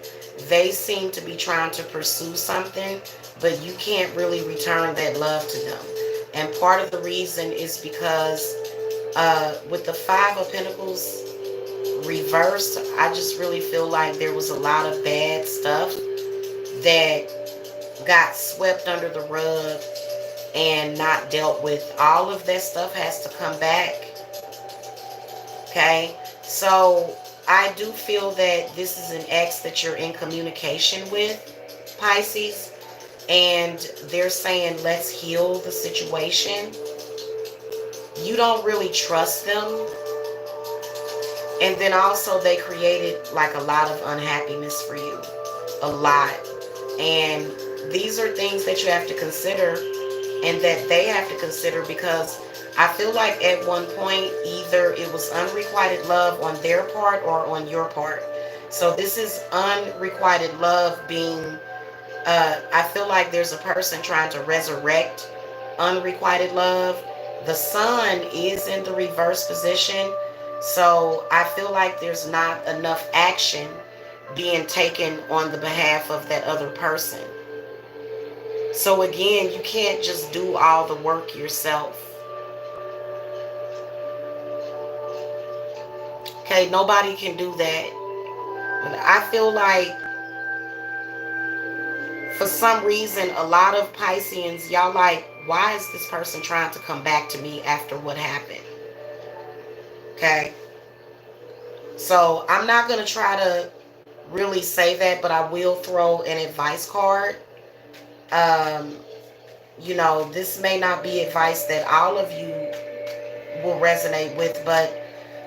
they seem to be trying to pursue something, but you can't really return that love to them. And part of the reason is because with the Five of Pentacles reversed, I just really feel like there was a lot of bad stuff that got swept under the rug and not dealt with. All of that stuff has to come back. Okay, so I do feel that this is an ex that you're in communication with, Pisces, and they're saying let's heal the situation. You don't really trust them, and then also they created like a lot of unhappiness for you, a lot. And these are things that you have to consider and that they have to consider, because I feel like at one point either it was unrequited love on their part or on your part. So this is unrequited love being, I feel like there's a person trying to resurrect unrequited love. The sun is in the reverse position. So I feel like there's not enough action being taken on the behalf of that other person. So again, you can't just do all the work yourself. Okay, nobody can do that. But I feel like for some reason, a lot of Pisceans, y'all like, why is this person trying to come back to me after what happened? Okay. So I'm not going to try to really say that, but I will throw an advice card. You know, this may not be advice that all of you will resonate with, but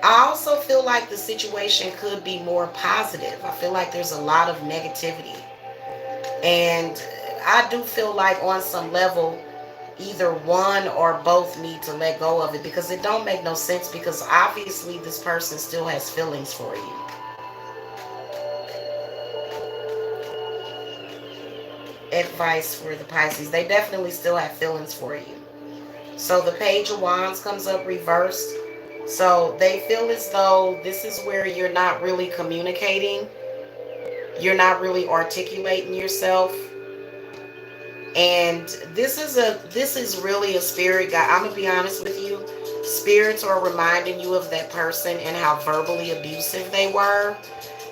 I also feel like the situation could be more positive. I feel like there's a lot of negativity. And I do feel like on some level, either one or both need to let go of it, because it don't make no sense, because obviously this person still has feelings for you. Advice for the Pisces. They definitely still have feelings for you. So the Page of Wands comes up reversed. So they feel as though this is where you're not really communicating. You're not really articulating yourself. And this is really a spirit guide. I'm gonna be honest with you. Spirits are reminding you of that person and how verbally abusive they were,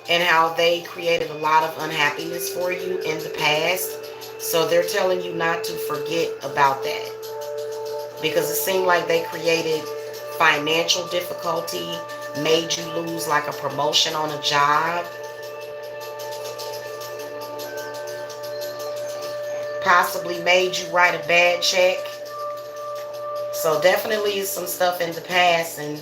and how they created a lot of unhappiness for you in the past. So they're telling you not to forget about that, because it seemed like they created financial difficulty, made you lose like a promotion on a job, possibly made you write a bad check. So definitely some stuff in the past. And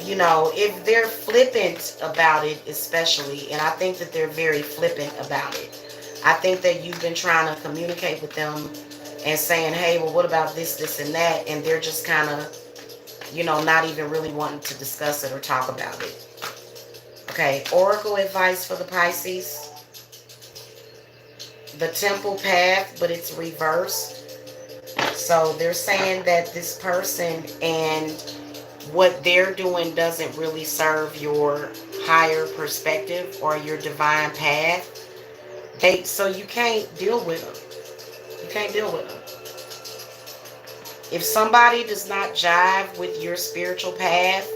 you know, if they're flippant about it, especially, and I think that they're very flippant about it, I think that you've been trying to communicate with them and saying, hey, well, what about this, this, and that? And they're just kind of, you know, not even really wanting to discuss it or talk about it. Okay, oracle advice for the Pisces. The Temple path, but it's reversed. So they're saying that this person and what they're doing doesn't really serve your higher perspective or your divine path. So you can't deal with them. You can't deal with them. If somebody does not jive with your spiritual path,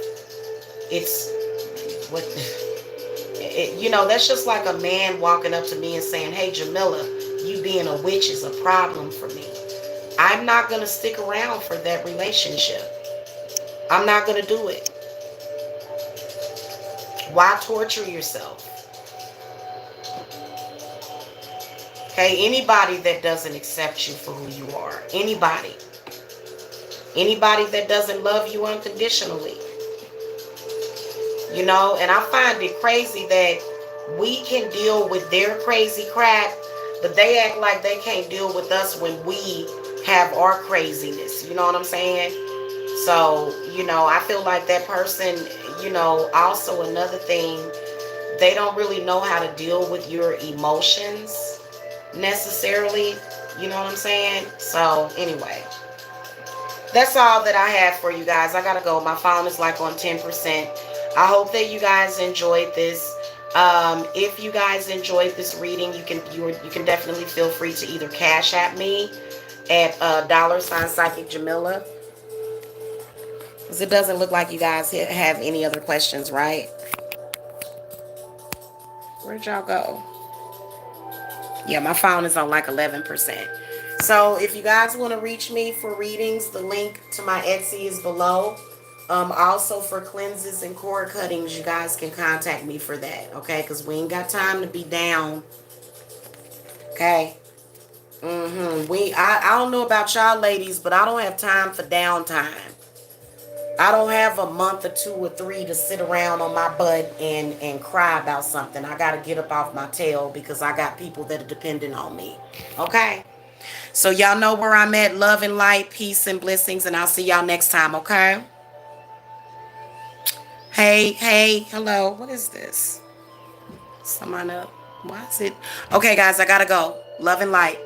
it's what you know, that's just like a man walking up to me and saying, hey, Jamila, you being a witch is a problem for me. I'm not going to stick around for that relationship. I'm not going to do it. Why torture yourself? Okay, anybody that doesn't accept you for who you are, anybody that doesn't love you unconditionally, you know. And I find it crazy that we can deal with their crazy crap, but they act like they can't deal with us when we have our craziness. You know what I'm saying? So, you know, I feel like that person, you know, also another thing, they don't really know how to deal with your emotions necessarily. You know what I'm saying? So anyway, that's all that I have for you guys. I gotta go. My phone is like on 10%. I hope that you guys enjoyed this. If you guys enjoyed this reading, you can definitely feel free to either Cash App me at $psychicjamila. Because it doesn't look like you guys have any other questions, right? Where'd y'all go? Yeah, my phone is on like 11%. So if you guys want to reach me for readings, the link to my Etsy is below. Also for cleanses and cord cuttings, you guys can contact me for that, okay? Because we ain't got time to be down, okay? I don't know about y'all ladies, but I don't have time for downtime. I don't have a month or 2 or 3 to sit around on my butt and cry about something. I got to get up off my tail because I got people that are dependent on me. Okay? So y'all know where I'm at. Love and light, peace and blessings, and I'll see y'all next time, okay? Hey, hello. What is this? Someone up. Why is it? Okay, guys, I got to go. Love and light.